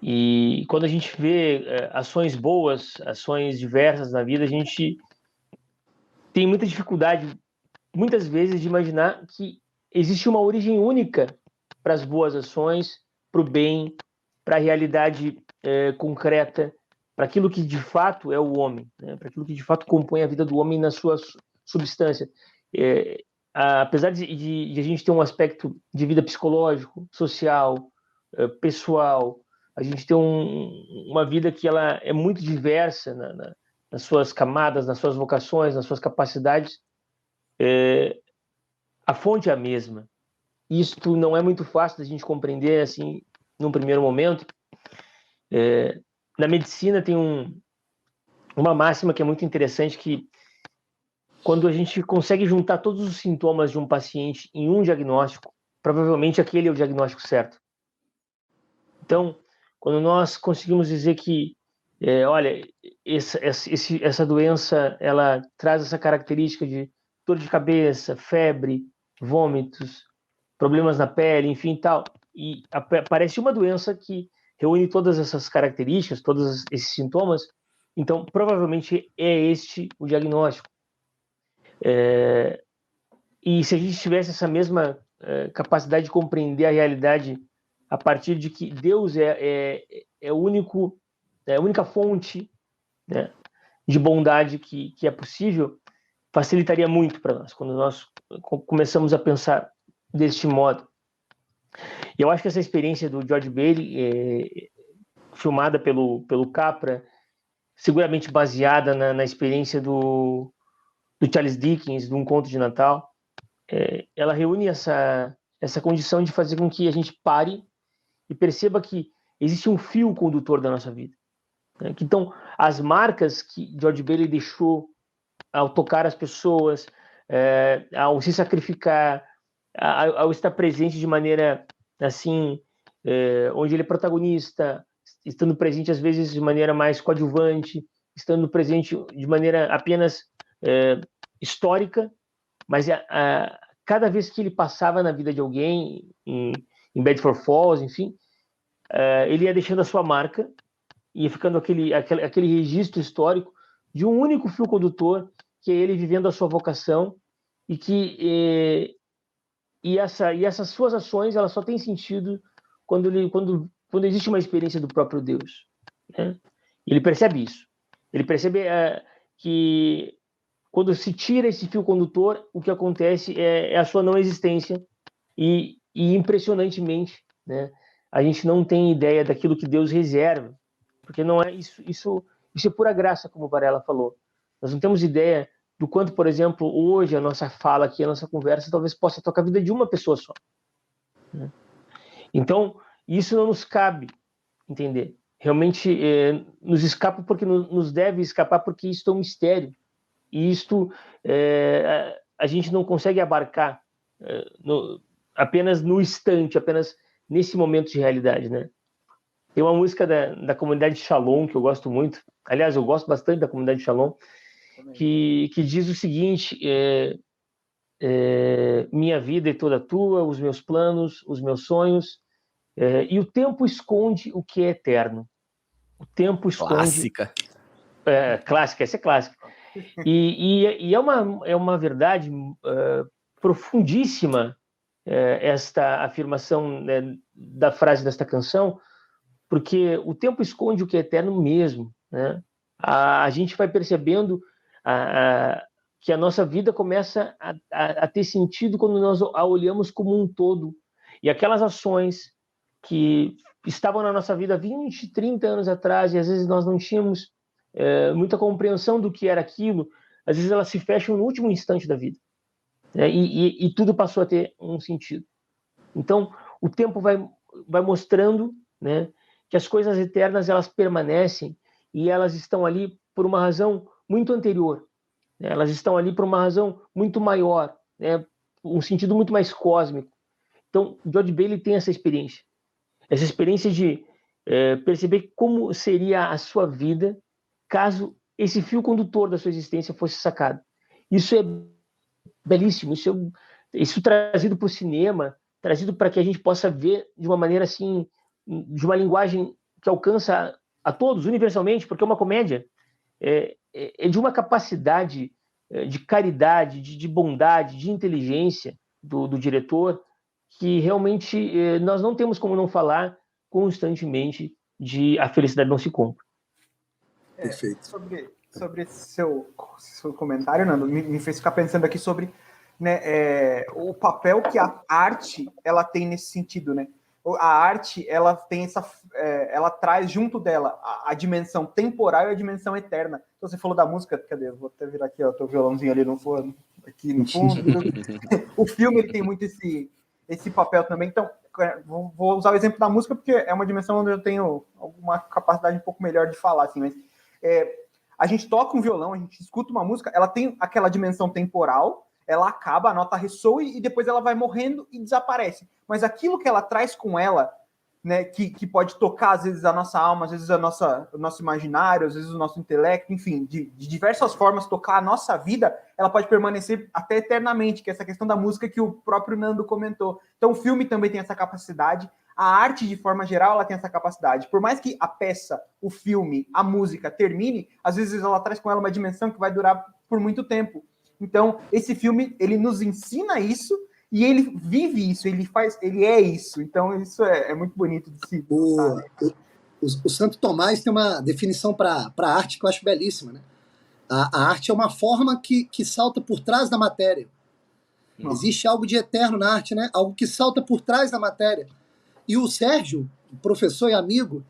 E quando a gente vê ações boas, ações diversas na vida, a gente tem muita dificuldade, muitas vezes, de imaginar que existe uma origem única para as boas ações, para o bem, para a realidade concreta, para aquilo que de fato é o homem, né? Para aquilo que de fato compõe a vida do homem na sua substância. Apesar de a gente ter um aspecto de vida psicológico, social, pessoal, a gente tem uma vida que ela é muito diversa nas suas camadas, nas suas vocações, nas suas capacidades. A fonte é a mesma. Isto não é muito fácil da gente compreender assim, num primeiro momento. Na medicina tem uma máxima que é muito interessante, que quando a gente consegue juntar todos os sintomas de um paciente em um diagnóstico, provavelmente aquele é o diagnóstico certo. Então, quando nós conseguimos dizer que, olha, essa doença, ela traz essa característica de dor de cabeça, febre, vômitos, problemas na pele, enfim, tal, e aparece uma doença que reúne todas essas características, todos esses sintomas, então, provavelmente é este o diagnóstico. E se a gente tivesse essa mesma capacidade de compreender a realidade a partir de que Deus é a única fonte, né, de bondade que é possível, facilitaria muito para nós, quando nós começamos a pensar deste modo. E eu acho que essa experiência do George Bailey, filmada pelo Capra, seguramente baseada na experiência do Charles Dickens, de Um Conto de Natal, ela reúne essa condição de fazer com que a gente pare e perceba que existe um fio condutor da nossa vida. Né? Então, as marcas que George Bailey deixou ao tocar as pessoas, ao se sacrificar, ao estar presente de maneira assim, onde ele é protagonista, estando presente às vezes de maneira mais coadjuvante, estando presente de maneira apenas histórica, mas cada vez que ele passava na vida de alguém, em Bedford Falls, enfim, ele ia deixando a sua marca, ia ficando aquele registro histórico de um único fio condutor, que é ele vivendo a sua vocação, e essas suas ações elas só têm sentido quando existe uma experiência do próprio Deus. Né? Ele percebe isso. Ele percebe que quando se tira esse fio condutor, o que acontece é a sua não existência, e impressionantemente, né, a gente não tem ideia daquilo que Deus reserva, porque não é isso é pura graça, como o Varela falou. Nós não temos ideia do quanto, por exemplo, hoje a nossa fala aqui, a nossa conversa, talvez possa tocar a vida de uma pessoa só. Né? Então, isso não nos cabe entender. Realmente nos escapa porque nos deve escapar, porque isto é um mistério. E isto a gente não consegue abarcar apenas no instante, apenas nesse momento de realidade, né? Tem uma música da comunidade Shalom que eu gosto muito. Aliás, eu gosto bastante da comunidade Shalom, que diz o seguinte: minha vida é toda tua, os meus planos, os meus sonhos, e o tempo esconde o que é eterno. O tempo esconde... Clássica. Clássica, essa é clássica. E é uma verdade profundíssima esta afirmação, né, da frase desta canção, porque o tempo esconde o que é eterno mesmo. Né? A gente vai percebendo que a nossa vida começa a ter sentido quando nós a olhamos como um todo. E aquelas ações que estavam na nossa vida 20, 30 anos atrás, e às vezes nós não tínhamos muita compreensão do que era aquilo, às vezes elas se fecham no último instante da vida. Né? E tudo passou a ter um sentido. Então, o tempo vai mostrando, né, que as coisas eternas elas permanecem, e elas estão ali por uma razão muito anterior. Né? Elas estão ali por uma razão muito maior, né? Um sentido muito mais cósmico. Então, George Bailey tem essa experiência de perceber como seria a sua vida caso esse fio condutor da sua existência fosse sacado. Isso é belíssimo, isso trazido para o cinema, trazido para que a gente possa ver de uma maneira assim, de uma linguagem que alcança a todos, universalmente, porque é uma comédia, é de uma capacidade de caridade, de bondade, de inteligência do diretor, que realmente nós não temos como não falar constantemente de A Felicidade Não Se Compra. Perfeito. Sobre esse seu comentário, Nando, me fez ficar pensando aqui sobre, né, o papel que a arte ela tem nesse sentido, né? A arte ela tem ela traz junto dela a dimensão temporal e a dimensão eterna. Então, você falou da música, cadê? Vou até virar aqui, ó, teu violãozinho ali no fundo, aqui no fundo. O filme ele tem muito esse papel também. Então, vou usar o exemplo da música porque é uma dimensão onde eu tenho alguma capacidade um pouco melhor de falar, assim, mas a gente toca um violão, a gente escuta uma música, ela tem aquela dimensão temporal, ela acaba, a nota ressoa e depois ela vai morrendo e desaparece. Mas aquilo que ela traz com ela, né, que pode tocar, às vezes, a nossa alma, às vezes o nosso imaginário, às vezes o nosso intelecto, enfim, de diversas formas tocar a nossa vida, ela pode permanecer até eternamente, que é essa questão da música que o próprio Nando comentou. Então o filme também tem essa capacidade, a arte, de forma geral, ela tem essa capacidade. Por mais que a peça, o filme, a música termine, às vezes ela traz com ela uma dimensão que vai durar por muito tempo. Então, esse filme, ele nos ensina isso, e ele vive isso, ele é isso. Então, isso é muito bonito de se... O Santo Tomás tem uma definição para a arte que eu acho belíssima, né? A arte é uma forma que salta por trás da matéria. Existe algo de eterno na arte, né? Algo que salta por trás da matéria. E o Sérgio, professor e amigo,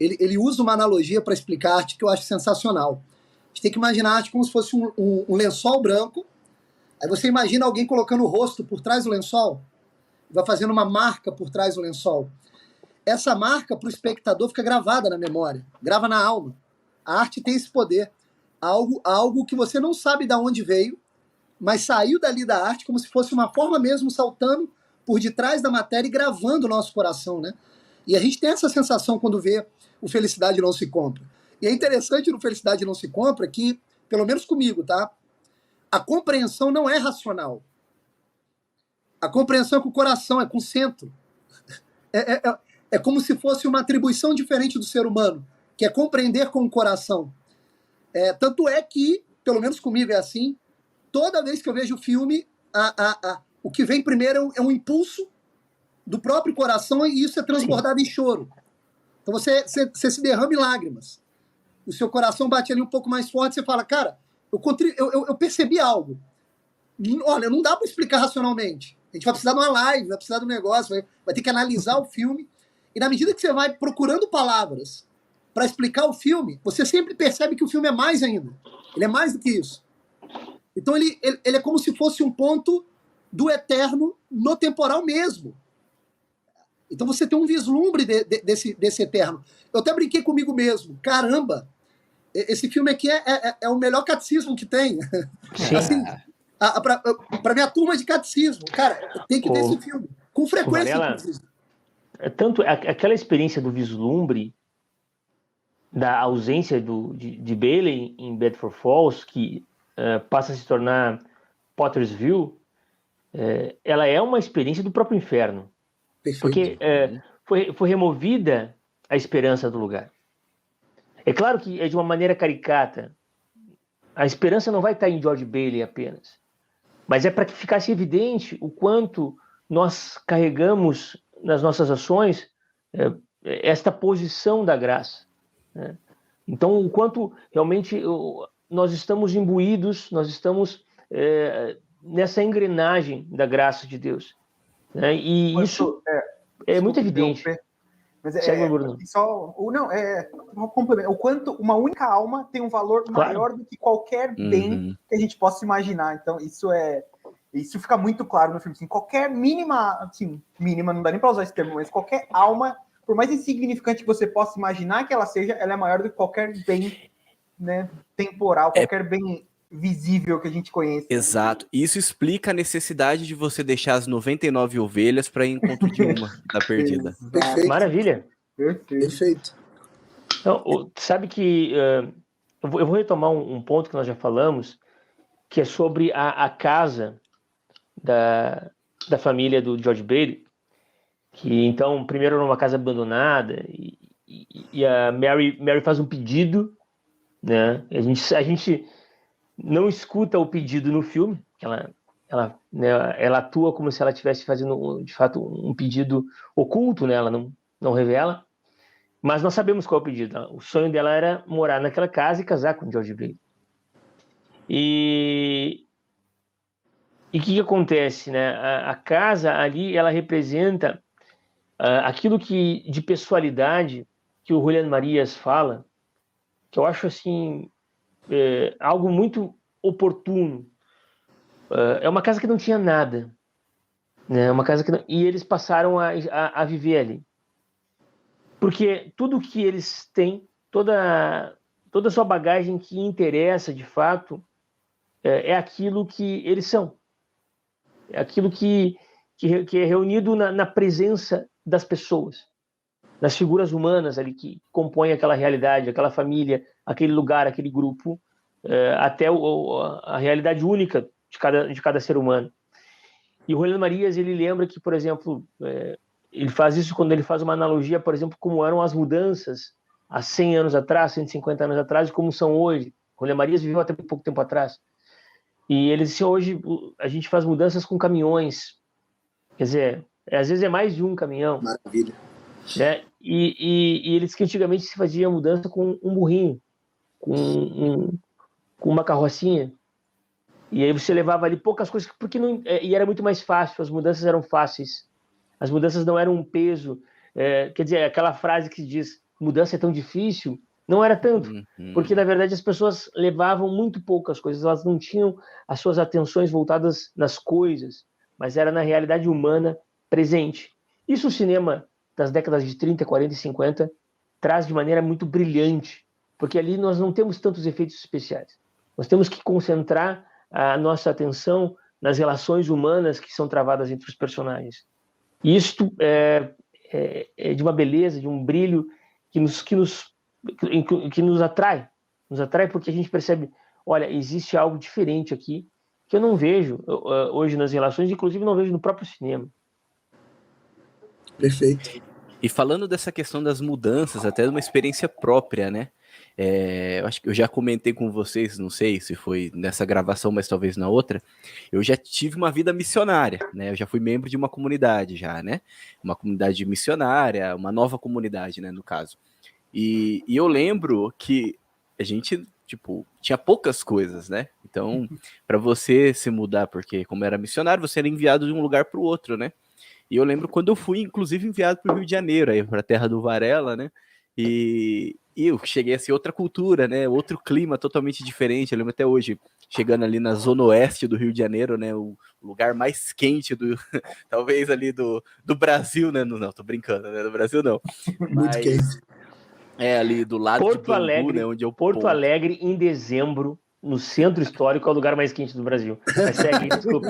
ele usa uma analogia para explicar a arte que eu acho sensacional. A gente tem que imaginar a arte como se fosse um lençol branco, Aí você imagina alguém colocando o rosto por trás do lençol, vai fazendo uma marca por trás do lençol. Essa marca, para o espectador, fica gravada na memória, grava na alma. A arte tem esse poder. Algo que você não sabe de onde veio, mas saiu dali da arte como se fosse uma forma mesmo saltando por detrás da matéria e gravando o nosso coração, né? E a gente tem essa sensação quando vê o Felicidade Não Se Compra. E é interessante no Felicidade Não Se Compra que, pelo menos comigo, tá? A compreensão não é racional. A compreensão é com o coração, é com o centro. É como se fosse uma atribuição diferente do ser humano, que é compreender com o coração. Tanto é que, pelo menos comigo é assim, toda vez que eu vejo o filme, o que vem primeiro é um impulso do próprio coração e isso é transbordado em choro. Então você se derrama em lágrimas. O seu coração bate ali um pouco mais forte, você fala, cara, eu percebi algo. Olha, não dá para explicar racionalmente. A gente vai precisar de uma live, vai precisar de um negócio, vai ter que analisar o filme. E na medida que você vai procurando palavras para explicar o filme, você sempre percebe que o filme é mais ainda. Ele é mais do que isso. Então ele é como se fosse um ponto do eterno no temporal mesmo. Então você tem um vislumbre desse eterno. Eu até brinquei comigo mesmo. Caramba, esse filme aqui é o melhor catecismo que tem. Assim, para minha turma de catecismo, cara, tem que ver esse filme. Com frequência. Varela, tanto aquela experiência do vislumbre, da ausência de Bailey em Bedford Falls, que passa a se tornar Pottersville, ela é uma experiência do próprio inferno. Perfeito. Porque foi removida a esperança do lugar. É claro que é de uma maneira caricata. A esperança não vai estar em George Bailey apenas, mas é para que ficasse evidente o quanto nós carregamos nas nossas ações esta posição da graça, né? Então, o quanto realmente nós estamos imbuídos, nós estamos nessa engrenagem da graça de Deus, né? E isso é muito evidente. Mas Segue, Bruno. Um complemento. O quanto uma única alma tem um valor maior do que qualquer bem que a gente possa imaginar. Então, isso fica muito claro no filme. Assim, qualquer mínima, não dá nem para usar esse termo, mas qualquer alma, por mais insignificante que você possa imaginar que ela seja, ela é maior do que qualquer bem, né, temporal, qualquer bem visível que a gente conhece. Exato. Isso explica a necessidade de você deixar as 99 ovelhas para ir em encontro de uma da perdida. Perfeito. Maravilha. Perfeito. Então, sabe que eu vou retomar um ponto que nós já falamos, que é sobre a casa da família do George Bailey, que então primeiro era uma casa abandonada e a Mary faz um pedido, né? A gente não escuta o pedido no filme, ela atua como se ela estivesse fazendo de fato um pedido oculto, né? Ela não revela, mas nós sabemos qual é o pedido. O sonho dela era morar naquela casa e casar com George Bailey. E o que acontece, né? A casa ali, ela representa aquilo de pessoalidade que o Julián Marías fala, que eu acho assim algo muito oportuno. É uma casa que não tinha nada, né? Uma casa e eles passaram a viver ali, porque tudo que eles têm, toda a sua bagagem que interessa de fato é aquilo que eles são. É aquilo que é reunido na presença das pessoas, das figuras humanas ali que compõem aquela realidade, aquela família, aquele lugar, aquele grupo, até a realidade única de cada ser humano. E o Julián Marías, ele lembra que, por exemplo, ele faz isso quando ele faz uma analogia, por exemplo, como eram as mudanças há 100 anos atrás, 150 anos atrás, e como são hoje. O Julián Marías viveu até pouco tempo atrás. E ele disse, hoje a gente faz mudanças com caminhões. Quer dizer, às vezes é mais de um caminhão. Maravilha. Né? E ele disse que antigamente se fazia mudança com um burrinho, com uma carrocinha. E aí você levava ali poucas coisas, porque e era muito mais fácil, as mudanças eram fáceis. As mudanças não eram um peso. Quer dizer, aquela frase que diz, mudança é tão difícil, Não era tanto, Uhum. porque na verdade as pessoas levavam muito poucas coisas, elas não tinham as suas atenções voltadas nas coisas, mas era na realidade humana presente. Isso o cinema das décadas de 30, 40 e 50 traz de maneira muito brilhante, porque ali nós não temos tantos efeitos especiais. Nós temos que concentrar a nossa atenção nas relações humanas que são travadas entre os personagens. E isto é de uma beleza, de um brilho que nos atrai. Nos atrai porque a gente percebe, olha, existe algo diferente aqui que eu não vejo hoje nas relações, inclusive não vejo no próprio cinema. Perfeito. E falando dessa questão das mudanças, até de uma experiência própria, né? Eu acho que eu já comentei com vocês, não sei se foi nessa gravação, mas talvez na outra. Eu já tive uma vida missionária, né? Eu já fui membro de uma comunidade, já, né? Uma comunidade missionária, uma nova comunidade, né? No caso. E eu lembro que a gente, tipo, tinha poucas coisas, né? Então, para você se mudar, porque como era missionário, você era enviado de um lugar para o outro, né? E eu lembro quando eu fui, inclusive, enviado para o Rio de Janeiro, aí para a terra do Varela, né? E eu cheguei a ser outra cultura, né? Outro clima totalmente diferente. Eu lembro até hoje, chegando ali na zona oeste do Rio de Janeiro, né? O lugar mais quente do, talvez ali do Brasil, né? Não, tô brincando, né? Do Brasil não. Muito quente. Ali do lado de Bangu, né? Onde eu Porto Alegre, em dezembro, no centro histórico, é o lugar mais quente do Brasil. Mas segue, desculpa.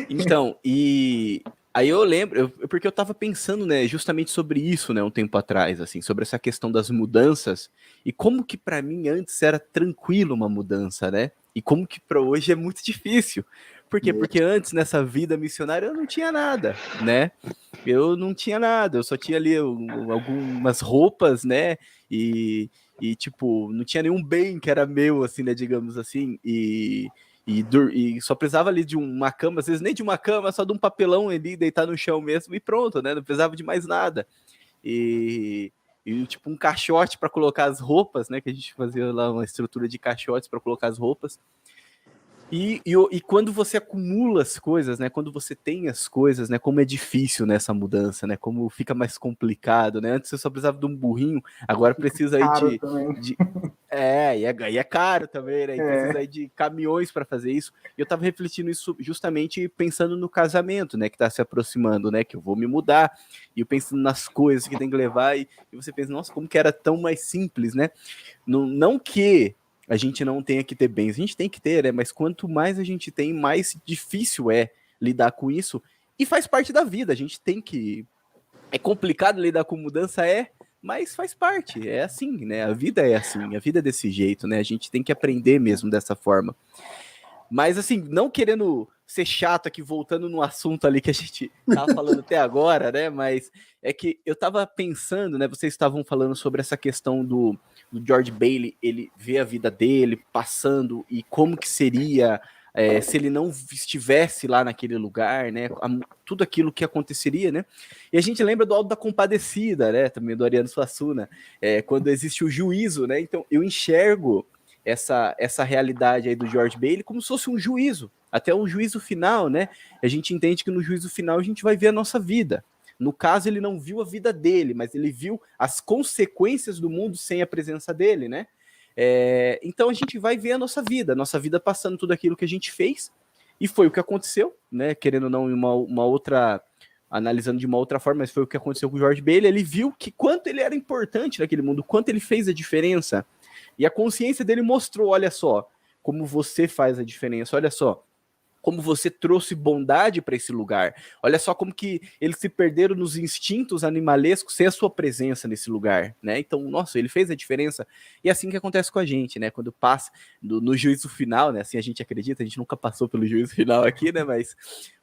Então, e aí eu lembro, porque eu tava pensando, né, justamente sobre isso, né, um tempo atrás, assim, sobre essa questão das mudanças e como que para mim antes era tranquilo uma mudança, né? E como que para hoje é muito difícil. Por quê? Porque antes nessa vida missionária eu não tinha nada, né? Eu não tinha nada, eu só tinha ali algumas roupas, né? E tipo, não tinha nenhum bem que era meu, assim, né, digamos assim, e só precisava ali de uma cama, às vezes nem de uma cama, só de um papelão ali, deitar no chão mesmo e pronto, né? Não precisava de mais nada. E tipo um caixote para colocar as roupas, né? Que a gente fazia lá uma estrutura de caixotes para colocar as roupas. E quando você acumula as coisas, né? Quando você tem as coisas, né? Como é difícil nessa mudança, né? Como fica mais complicado, né? Antes você só precisava de um burrinho, agora precisa aí de e é caro também, né? E precisa aí de caminhões para fazer isso. E eu tava refletindo isso justamente pensando no casamento, né? Que tá se aproximando, né? Que eu vou me mudar. E eu pensando nas coisas que tem que levar. E você pensa, nossa, como que era tão mais simples, né? Não que a gente não tenha que ter bens, a gente tem que ter, né? Mas quanto mais a gente tem, mais difícil é lidar com isso. E faz parte da vida, a gente tem que... É complicado lidar com mudança, mas faz parte, é assim, né? A vida é assim, a vida é desse jeito, né? A gente tem que aprender mesmo dessa forma. Mas, assim, não querendo ser chato aqui, voltando no assunto ali que a gente tava falando até agora, né? Mas é que eu tava pensando, né? Vocês estavam falando sobre essa questão do George Bailey, ele vê a vida dele passando e como que seria se ele não estivesse lá naquele lugar, né? Tudo aquilo que aconteceria, né? E a gente lembra do Auto da Compadecida, né? Também do Ariano Suassuna, quando existe o juízo, né? Então eu enxergo essa realidade aí do George Bailey como se fosse um juízo, até um juízo final, né? A gente entende que no juízo final a gente vai ver a nossa vida. No caso, ele não viu a vida dele, mas ele viu as consequências do mundo sem a presença dele, né? Então a gente vai ver a nossa vida passando tudo aquilo que a gente fez, e foi o que aconteceu, né? Querendo ou não, uma outra, analisando de uma outra forma, mas foi o que aconteceu com o George Bailey. Ele viu que quanto ele era importante naquele mundo, quanto ele fez a diferença. E a consciência dele mostrou, olha só, como você faz a diferença, olha só, como você trouxe bondade para esse lugar. Olha só como que eles se perderam nos instintos animalescos sem a sua presença nesse lugar, né? Então, nossa, ele fez a diferença. E é assim que acontece com a gente, né? Quando passa no juízo final, né? Assim a gente acredita, a gente nunca passou pelo juízo final aqui, né? Mas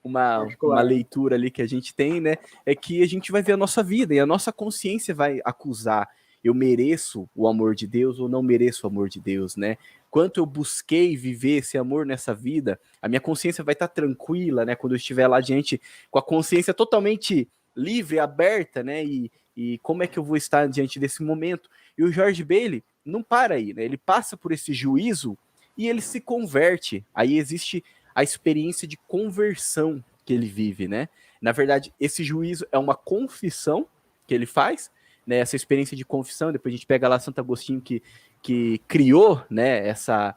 uma leitura ali que a gente tem, né? É que a gente vai ver a nossa vida e a nossa consciência vai acusar. Eu mereço o amor de Deus ou não mereço o amor de Deus, né? Quanto eu busquei viver esse amor nessa vida, a minha consciência vai estar tranquila, né? Quando eu estiver lá diante, com a consciência totalmente livre, aberta, né? E como é que eu vou estar diante desse momento? E o George Bailey não para aí, né? Ele passa por esse juízo e ele se converte. Aí existe a experiência de conversão que ele vive, né? Na verdade, esse juízo é uma confissão que ele faz, né, essa experiência de confissão. Depois a gente pega lá Santo Agostinho que criou, né, essa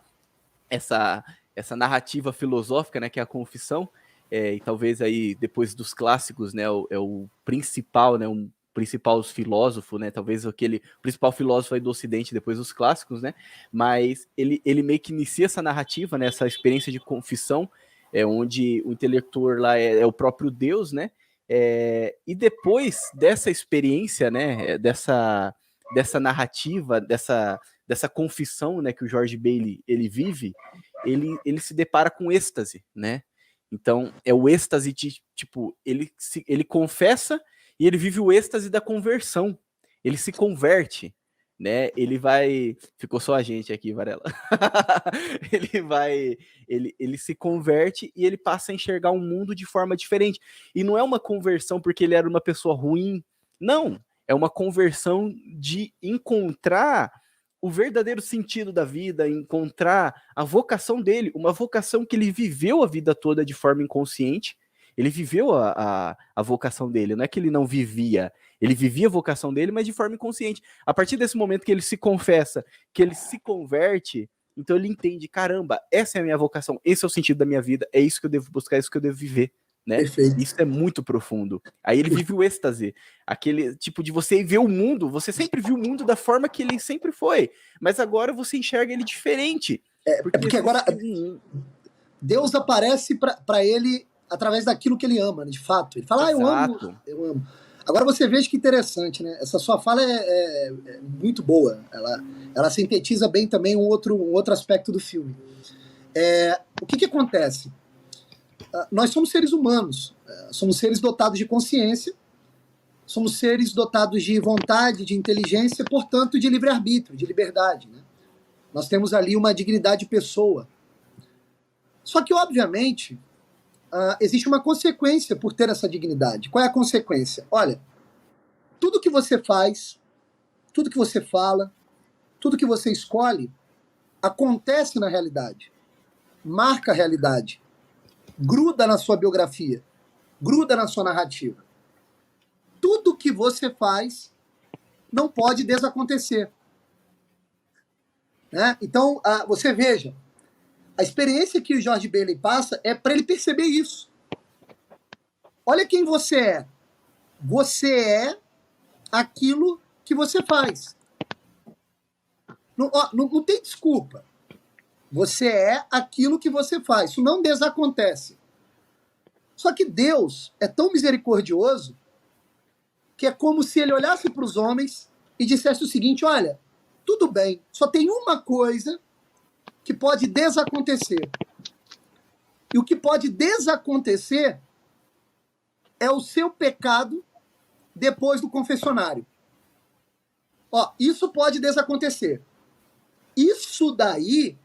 narrativa filosófica, né, que é a confissão, e talvez aí depois dos clássicos, né, o principal, né, um principal filósofo, né, talvez aquele principal filósofo aí do Ocidente depois dos clássicos, né, mas ele meio que inicia essa narrativa, né, essa experiência de confissão, onde o intelector lá é o próprio Deus, né, e depois dessa experiência, né, dessa narrativa, dessa confissão, né, que o George Bailey ele vive, ele se depara com êxtase, né? Então, é o êxtase de, tipo, ele confessa e ele vive o êxtase da conversão. Ele se converte, né? Ele vai... Ficou só a gente aqui, Varela. Ele se converte e ele passa a enxergar um mundo de forma diferente. E não é uma conversão porque ele era uma pessoa ruim. Não, é uma conversão de encontrar o verdadeiro sentido da vida, encontrar a vocação dele, uma vocação que ele viveu a vida toda de forma inconsciente. Ele viveu a vocação dele, não é que ele não vivia, ele vivia a vocação dele, mas de forma inconsciente. A partir desse momento que ele se confessa, que ele se converte, então ele entende, caramba, essa é a minha vocação, esse é o sentido da minha vida, é isso que eu devo buscar, é isso que eu devo viver. Né? Isso é muito profundo. Aí ele vive o êxtase, aquele tipo de você ver o mundo, você sempre viu o mundo da forma que ele sempre foi, mas agora você enxerga ele diferente. Porque agora Deus aparece para ele através daquilo que ele ama, né, de fato. Ele fala, eu amo. Agora você veja que interessante, né? Essa sua fala é muito boa. Ela sintetiza bem também um outro aspecto do filme. O que acontece? Nós somos seres humanos, somos seres dotados de consciência, somos seres dotados de vontade, de inteligência, portanto, de livre-arbítrio, de liberdade. Né? Nós temos ali uma dignidade de pessoa. Só que, obviamente, existe uma consequência por ter essa dignidade. Qual é a consequência? Olha, tudo que você faz, tudo que você fala, tudo que você escolhe, acontece na realidade, marca a realidade, gruda na sua biografia, gruda na sua narrativa. Tudo que você faz não pode desacontecer. Né? Então, você veja, a experiência que o George Bailey passa é para ele perceber isso. Olha quem você é. Você é aquilo que você faz. Não tem desculpa. Você é aquilo que você faz. Isso não desacontece. Só que Deus é tão misericordioso que é como se ele olhasse para os homens e dissesse o seguinte, olha, tudo bem, só tem uma coisa que pode desacontecer. E o que pode desacontecer é o seu pecado depois do confessionário. Isso pode desacontecer. Isso daí...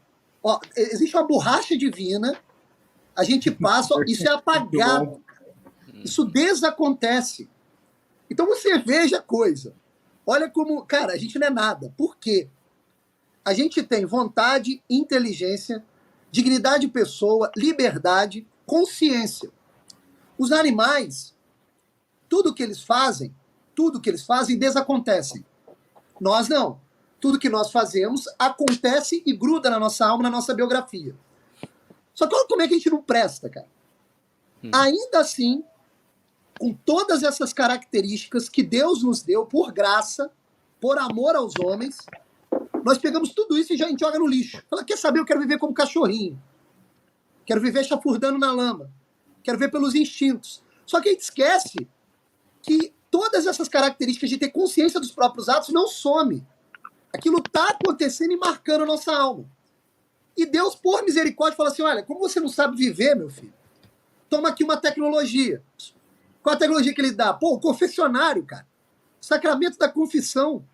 existe uma borracha divina, a gente passa, isso é apagado, isso desacontece. Então você veja a coisa, olha como, cara, a gente não é nada. Por quê? A gente tem vontade, inteligência, dignidade de pessoa, liberdade, consciência. Os animais, tudo que eles fazem desacontece. Nós não. Tudo que nós fazemos acontece e gruda na nossa alma, na nossa biografia. Só que olha como é que a gente não presta, cara. Ainda assim, com todas essas características que Deus nos deu por graça, por amor aos homens, nós pegamos tudo isso e a gente joga no lixo. Fala, quer saber, eu quero viver como cachorrinho. Quero viver chafurdando na lama. Quero ver pelos instintos. Só que a gente esquece que todas essas características de ter consciência dos próprios atos não some. Aquilo está acontecendo e marcando a nossa alma. E Deus, por misericórdia, fala assim, olha, como você não sabe viver, meu filho, toma aqui uma tecnologia. Qual a tecnologia que ele dá? O confessionário, cara. O sacramento da confissão.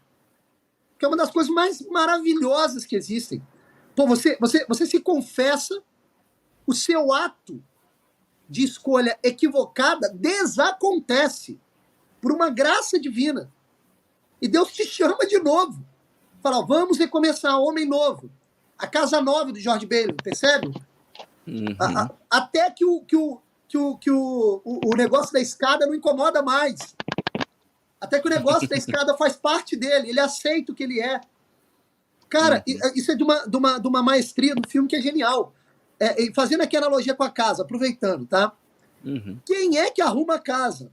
Que é uma das coisas mais maravilhosas que existem. Você se confessa, o seu ato de escolha equivocada desacontece por uma graça divina. E Deus te chama de novo. Fala, vamos recomeçar, homem novo. A casa nova do George Bailey, percebe? Até que o negócio da escada não incomoda mais. Até que o negócio da escada faz parte dele, ele aceita o que ele é. Cara, isso é de uma maestria do filme que é genial. Fazendo aqui a analogia com a casa, aproveitando, tá? Quem é que arruma a casa?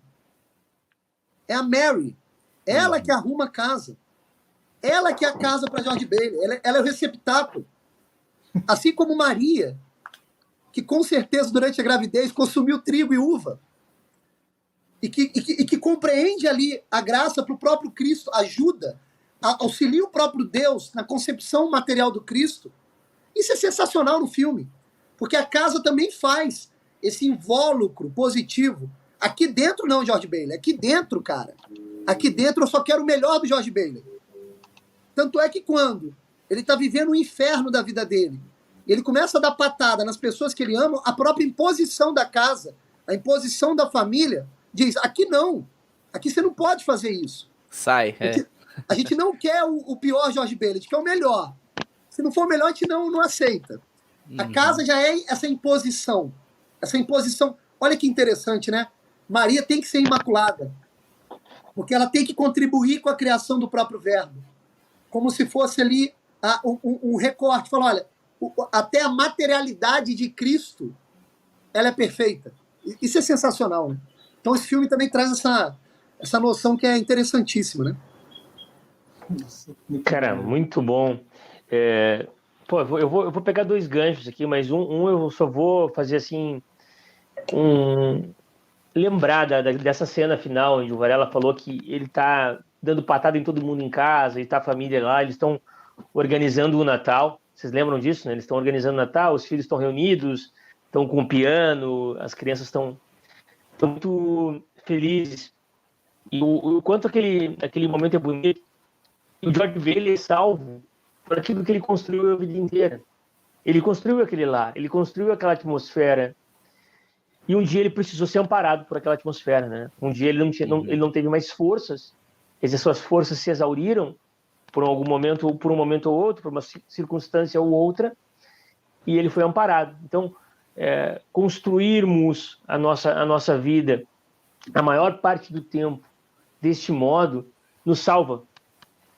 É a Mary. Ela que arruma a casa. Ela que é a casa para George Bailey. Ela é o receptáculo. Assim como Maria, que com certeza durante a gravidez consumiu trigo e uva. E que compreende ali a graça para o próprio Cristo, ajuda, auxilia o próprio Deus na concepção material do Cristo. Isso é sensacional no filme. Porque a casa também faz esse invólucro positivo. Aqui dentro não, George Bailey. Aqui dentro, cara. Aqui dentro eu só quero o melhor do George Bailey. Tanto é que quando ele está vivendo o inferno da vida dele, ele começa a dar patada nas pessoas que ele ama, a própria imposição da casa, a imposição da família, diz, aqui não. Aqui você não pode fazer isso. Sai, A gente não quer o pior George Bailey, a gente quer o melhor. Se não for o melhor, a gente não aceita. A casa já é essa imposição. Essa imposição. Olha que interessante, né? Maria tem que ser imaculada. Porque ela tem que contribuir com a criação do próprio verbo. Como se fosse ali um recorte. Fala, olha, até a materialidade de Cristo, ela é perfeita. Isso é sensacional, né? Então esse filme também traz essa noção que é interessantíssima, né? Cara, muito bom. Eu vou pegar dois ganchos aqui, mas um eu só vou fazer assim lembrar dessa cena final onde o Varela falou que ele tá dando patada em todo mundo em casa e tá a família lá, eles estão organizando o Natal. Vocês lembram disso, né? Eles estão organizando o Natal, os filhos estão reunidos, estão com o piano, as crianças estão muito felizes. E o quanto aquele momento é bonito. E o George Bailey é salvo por aquilo que ele construiu a vida inteira. Ele construiu aquele lar, ele construiu aquela atmosfera. E um dia ele precisou ser amparado por aquela atmosfera, né? Um dia ele não teve mais forças, as suas forças se exauriram por algum momento, ou por um momento ou outro, por uma circunstância ou outra, e ele foi amparado. Então, construirmos a nossa vida a maior parte do tempo deste modo nos salva,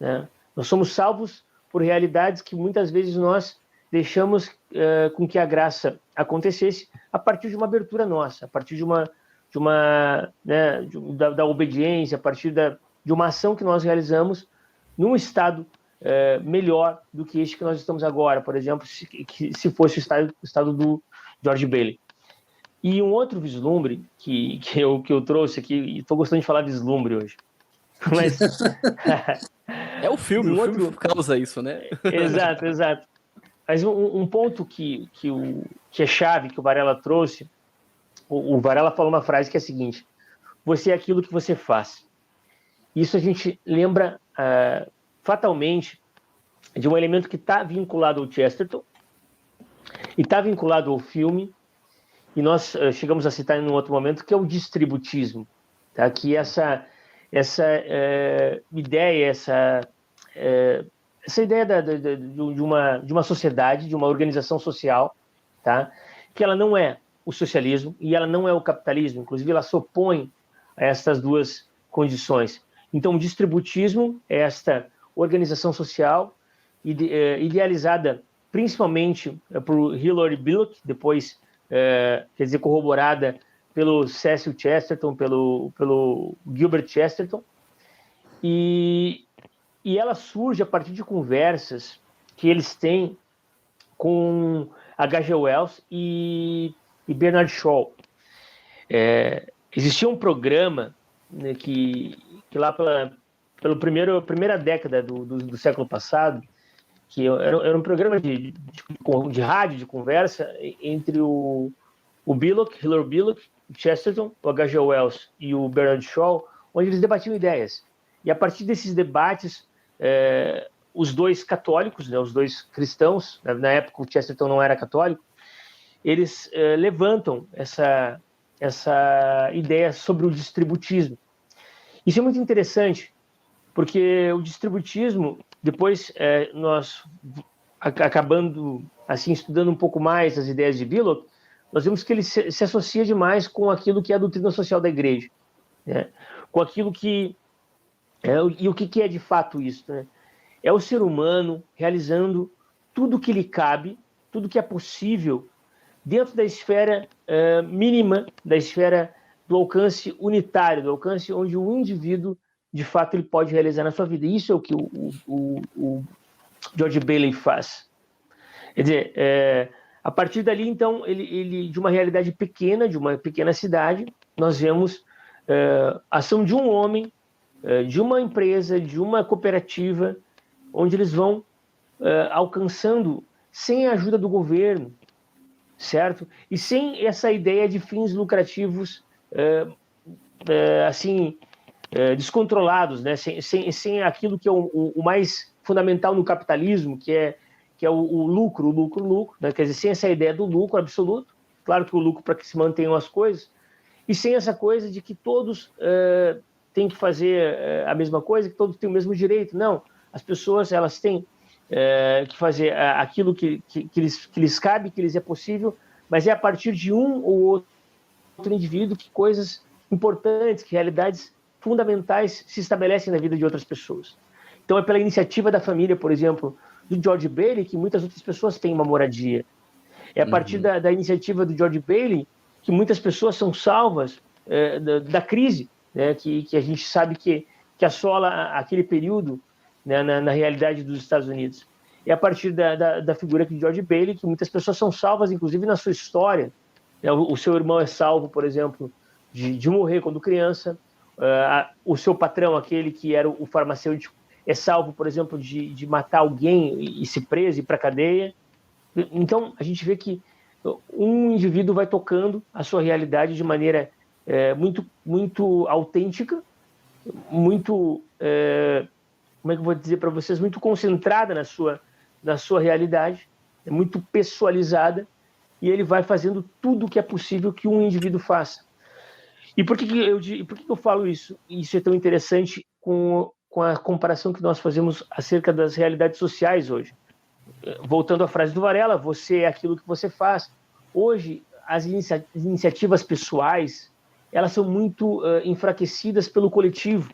né? Nós somos salvos por realidades que muitas vezes nós deixamos com que a graça acontecesse a partir de uma abertura nossa, a partir da obediência, a partir de uma ação que nós realizamos num estado melhor do que este que nós estamos agora, por exemplo, se fosse o estado do George Bailey. E um outro vislumbre que eu trouxe aqui, e estou gostando de falar vislumbre hoje, mas... É o filme, filme causa isso, né? Exato. Mas um ponto que é chave, que o Varela trouxe, o Varela falou uma frase que é a seguinte: você é aquilo que você faz. Isso a gente lembra fatalmente de um elemento que está vinculado ao Chesterton e está vinculado ao filme, e nós chegamos a citar em um outro momento, que é o distributismo, tá? Que essa ideia, essa ideia de uma sociedade, de uma organização social, tá? Que ela não é o socialismo e ela não é o capitalismo, inclusive ela se opõe a essas duas condições. Então, o distributismo é esta organização social idealizada principalmente por Hilary Billock, depois, corroborada pelo Cecil Chesterton, pelo Gilbert Chesterton, e ela surge a partir de conversas que eles têm com H.G. Wells e Bernard Shaw. Existia um programa, né, que lá pela primeira década do século passado, que era um programa de rádio, de conversa entre o Billock, Hilary Billock, o Chesterton, o H.G. Wells e o Bernard Shaw, onde eles debatiam ideias. E a partir desses debates, os dois católicos, né, os dois cristãos, na época o Chesterton não era católico, eles levantam essa ideia sobre o distributismo. Isso é muito interessante, porque o distributismo, depois nós acabando assim estudando um pouco mais as ideias de Billock, nós vemos que ele se associa demais com aquilo que é a doutrina social da igreja, né? Com aquilo que E o que é de fato isso? Né? É o ser humano realizando tudo que lhe cabe, tudo que é possível dentro da esfera mínima, da esfera do alcance unitário, do alcance onde o indivíduo, de fato, ele pode realizar na sua vida. Isso é o que o George Bailey faz. Quer dizer, a partir dali, então, ele de uma realidade pequena, de uma pequena cidade, nós vemos a ação de um homem, de uma empresa, de uma cooperativa, onde eles vão alcançando, sem a ajuda do governo, certo? E sem essa ideia de fins lucrativos assim descontrolados, né? Sem aquilo que é o mais fundamental no capitalismo, que é o lucro, né? Quer dizer, sem essa ideia do lucro absoluto, claro que o lucro para que se mantenham as coisas, e sem essa coisa de que todos têm que fazer a mesma coisa, que todos têm o mesmo direito. Não, as pessoas elas têm que fazer aquilo que lhes cabe, que lhes é possível, mas é a partir de um ou outro indivíduo que coisas importantes, que realidades fundamentais se estabelecem na vida de outras pessoas. Então é pela iniciativa da família, por exemplo, do George Bailey, que muitas outras pessoas têm uma moradia. É a partir da iniciativa do George Bailey que muitas pessoas são salvas da crise, né, que a gente sabe que assola aquele período, né, na realidade dos Estados Unidos. É a partir da figura de George Bailey que muitas pessoas são salvas, inclusive na sua história. O seu irmão é salvo, por exemplo, de morrer quando criança. O seu patrão, aquele que era o farmacêutico, é salvo, por exemplo, de matar alguém e se preso e ir para a cadeia. Então, a gente vê que um indivíduo vai tocando a sua realidade de maneira muito, muito autêntica, muito, como é que eu vou dizer para vocês, muito concentrada na sua realidade, muito pessoalizada, e ele vai fazendo tudo o que é possível que um indivíduo faça. E por que eu falo isso? Isso é tão interessante com a comparação que nós fazemos acerca das realidades sociais hoje. Voltando à frase do Varela, você é aquilo que você faz. Hoje, as iniciativas pessoais, elas são muito enfraquecidas pelo coletivo.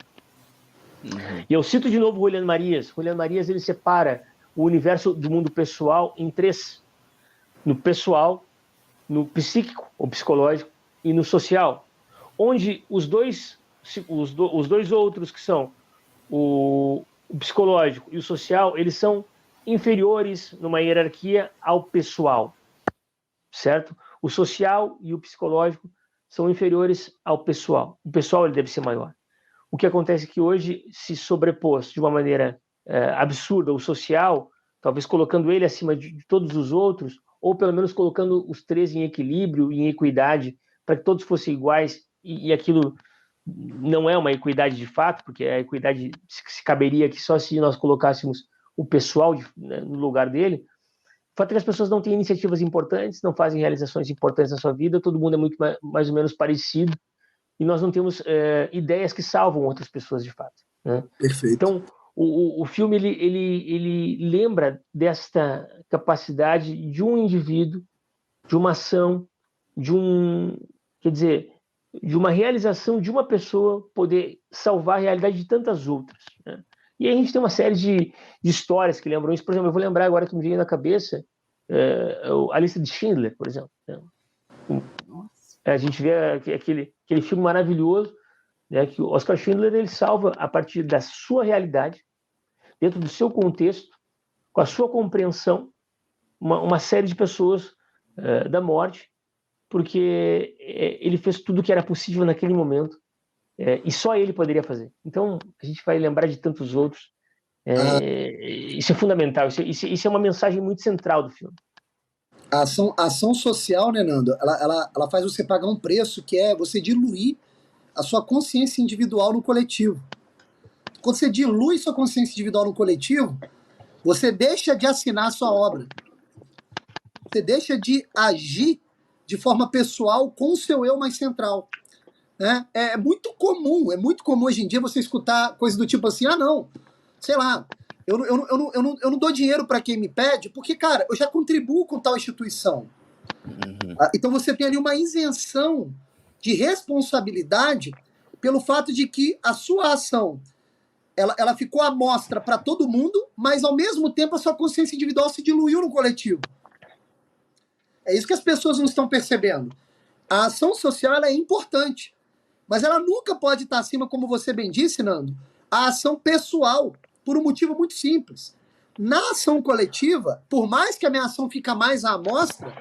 Uhum. E eu cito de novo o Julián Marías. O Julián Marías, ele separa o universo do mundo pessoal em três. No pessoal, no psíquico ou psicológico e no social. Onde os dois outros, que são o psicológico e o social, eles são inferiores numa hierarquia ao pessoal, certo? O social e o psicológico são inferiores ao pessoal. O pessoal ele deve ser maior. O que acontece é que hoje se sobrepôs de uma maneira absurda o social, talvez colocando ele acima de todos os outros, ou pelo menos colocando os três em equilíbrio e em equidade, para que todos fossem iguais, e aquilo não é uma equidade de fato, porque a equidade se caberia aqui só se nós colocássemos o pessoal no lugar dele. O fato é que as pessoas não têm iniciativas importantes, não fazem realizações importantes na sua vida, todo mundo é muito mais ou menos parecido, e nós não temos ideias que salvam outras pessoas de fato. Né? Perfeito. Então, o filme ele lembra desta capacidade de um indivíduo, de uma ação, de uma realização de uma pessoa poder salvar a realidade de tantas outras. Né? E aí a gente tem uma série de histórias que lembram isso. Por exemplo, eu vou lembrar agora que me veio na cabeça a lista de Schindler, por exemplo. Né? A gente vê aquele filme maravilhoso, né, que o Oskar Schindler ele salva a partir da sua realidade, dentro do seu contexto, com a sua compreensão, uma série de pessoas da morte, porque ele fez tudo o que era possível naquele momento, e só ele poderia fazer. Então, a gente vai lembrar de tantos outros. Isso é fundamental, isso é uma mensagem muito central do filme. A ação social, né, Nando, ela faz você pagar um preço que é você diluir a sua consciência individual no coletivo. Quando você dilui sua consciência individual no coletivo, você deixa de assinar a sua obra. Você deixa de agir de forma pessoal com o seu eu mais central. Né? É muito comum hoje em dia você escutar coisas do tipo assim, não, sei lá, eu não dou dinheiro para quem me pede, porque, cara, eu já contribuo com tal instituição. Uhum. Então você tem ali uma isenção de responsabilidade pelo fato de que a sua ação ela ficou à mostra para todo mundo, mas ao mesmo tempo a sua consciência individual se diluiu no coletivo. É isso que as pessoas não estão percebendo. A ação social ela é importante, mas ela nunca pode estar acima, como você bem disse, Nando, a ação pessoal, por um motivo muito simples. Na ação coletiva, por mais que a minha ação fique mais à amostra,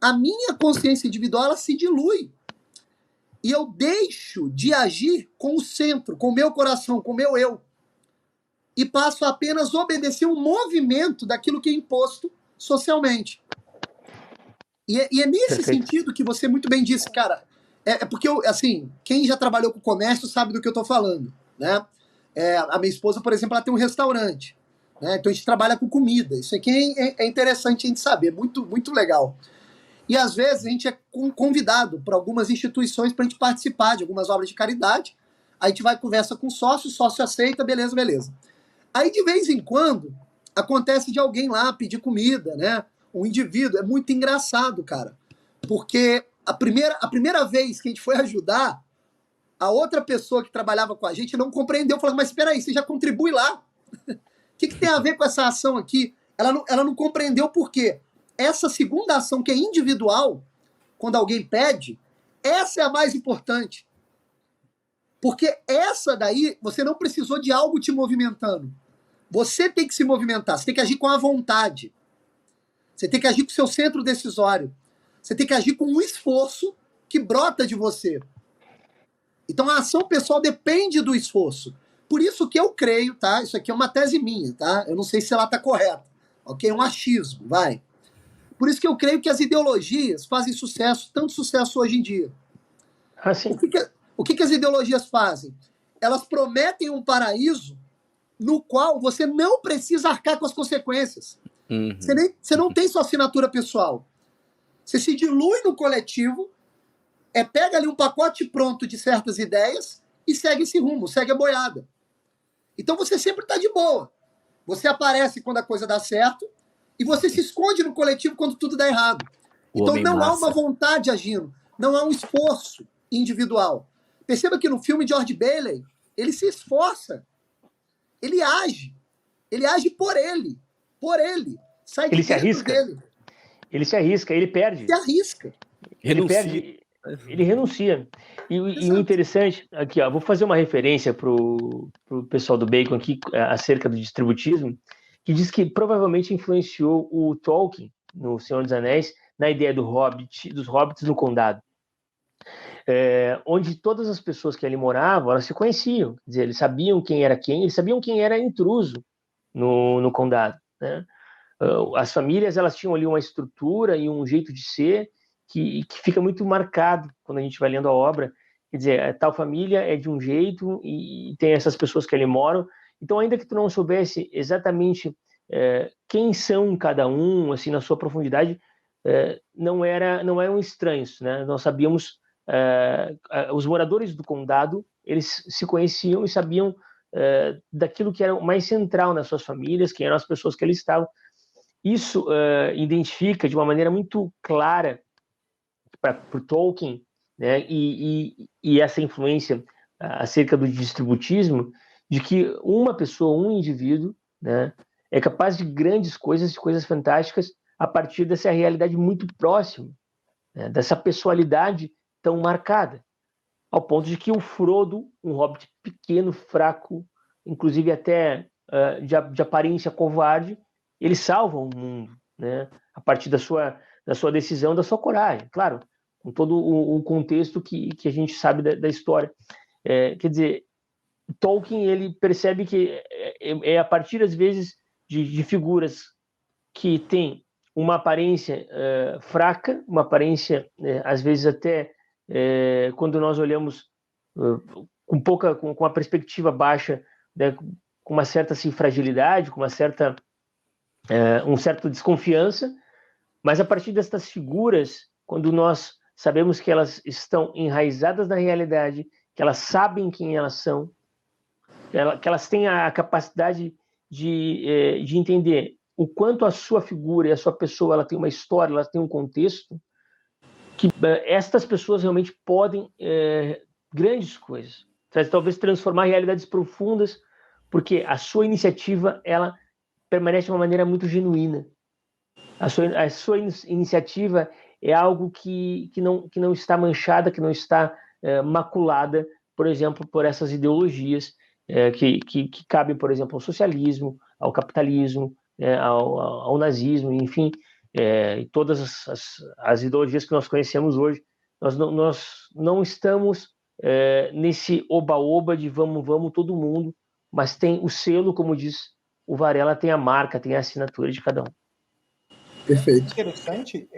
a minha consciência individual ela se dilui. E eu deixo de agir com o centro, com o meu coração, com o meu eu. E passo a apenas obedecer um movimento daquilo que é imposto socialmente. E é nesse sentido que você muito bem disse, cara. É porque, assim, quem já trabalhou com comércio sabe do que eu estou falando, né? A minha esposa, por exemplo, ela tem um restaurante, né? Então a gente trabalha com comida. Isso aqui é interessante a gente saber, muito, muito legal. E às vezes a gente é convidado para algumas instituições para a gente participar de algumas obras de caridade. Aí a gente vai conversa com o sócio aceita, beleza, beleza. Aí de vez em quando acontece de alguém lá pedir comida, né? Um indivíduo. É muito engraçado, cara. Porque a primeira vez que a gente foi ajudar, a outra pessoa que trabalhava com a gente não compreendeu, falou, mas espera aí, você já contribui lá. O que tem a ver com essa ação aqui? Ela não compreendeu por quê. Essa segunda ação, que é individual, quando alguém pede, essa é a mais importante. Porque essa daí, você não precisou de algo te movimentando. Você tem que se movimentar, você tem que agir com a vontade. Você tem que agir com o seu centro decisório. Você tem que agir com um esforço que brota de você. Então a ação pessoal depende do esforço. Por isso que eu creio, tá? Isso aqui é uma tese minha, tá? Eu não sei se ela está correta. Ok? É um achismo, vai. Por isso que eu creio que as ideologias fazem sucesso, tanto sucesso hoje em dia. Assim. O que as ideologias fazem? Elas prometem um paraíso no qual você não precisa arcar com as consequências. Uhum. Você não tem sua assinatura pessoal. Você se dilui no coletivo, pega ali um pacote pronto de certas ideias e segue esse rumo, segue a boiada. Então você sempre está de boa. Você aparece quando a coisa dá certo e você se esconde no coletivo quando tudo dá errado. Então não há uma vontade agindo, não há um esforço individual. Perceba que no filme George Bailey, ele se esforça, ele age por ele, sai de dentro dele. Ele se arrisca, ele perde. Se arrisca. Ele perde, ele renuncia. E o interessante, aqui, ó, vou fazer uma referência pro pessoal do Bacon aqui, acerca do distributismo, que diz que provavelmente influenciou o Tolkien, no Senhor dos Anéis, na ideia dos hobbits no condado. Onde todas as pessoas que ali moravam, elas se conheciam. Quer dizer, eles sabiam quem era quem, eles sabiam quem era intruso no condado, né? As famílias, elas tinham ali uma estrutura e um jeito de ser que fica muito marcado quando a gente vai lendo a obra. Quer dizer, tal família é de um jeito e tem essas pessoas que ali moram. Então, ainda que tu não soubesse exatamente quem são cada um, assim, na sua profundidade, não eram estranhos, né? Nós sabíamos, os moradores do condado, eles se conheciam e sabiam daquilo que era o mais central nas suas famílias, quem eram as pessoas que ali estavam. Isso identifica de uma maneira muito clara para o Tolkien, né, e essa influência acerca do distributismo, de que uma pessoa, um indivíduo, né, é capaz de grandes coisas, de coisas fantásticas, a partir dessa realidade muito próxima, né, dessa pessoalidade tão marcada, ao ponto de que o Frodo, um hobbit pequeno, fraco, inclusive até de aparência covarde, ele salva o mundo, né, a partir da sua decisão, da sua coragem, claro, com todo o contexto que a gente sabe da história. Quer dizer, Tolkien, ele percebe que é a partir, às vezes, de figuras que têm uma aparência fraca, uma aparência, às vezes até, quando nós olhamos com a perspectiva baixa, né, com uma certa assim, fragilidade, com uma certa desconfiança, mas a partir dessas figuras, quando nós sabemos que elas estão enraizadas na realidade, que elas sabem quem elas são, que elas têm a capacidade de entender o quanto a sua figura e a sua pessoa ela tem uma história, ela tem um contexto, que estas pessoas realmente podem grandes coisas, talvez transformar realidades profundas porque a sua iniciativa, ela permanece de uma maneira muito genuína. A sua iniciativa é algo que não está manchada, que não está maculada, por exemplo, por essas ideologias que cabem, por exemplo, ao socialismo, ao capitalismo, ao nazismo, enfim, e todas as ideologias que nós conhecemos hoje. Nós não estamos nesse oba-oba de vamos todo mundo, mas tem o selo, como diz o Varela, tem a marca, tem a assinatura de cada um. Perfeito. Interessante,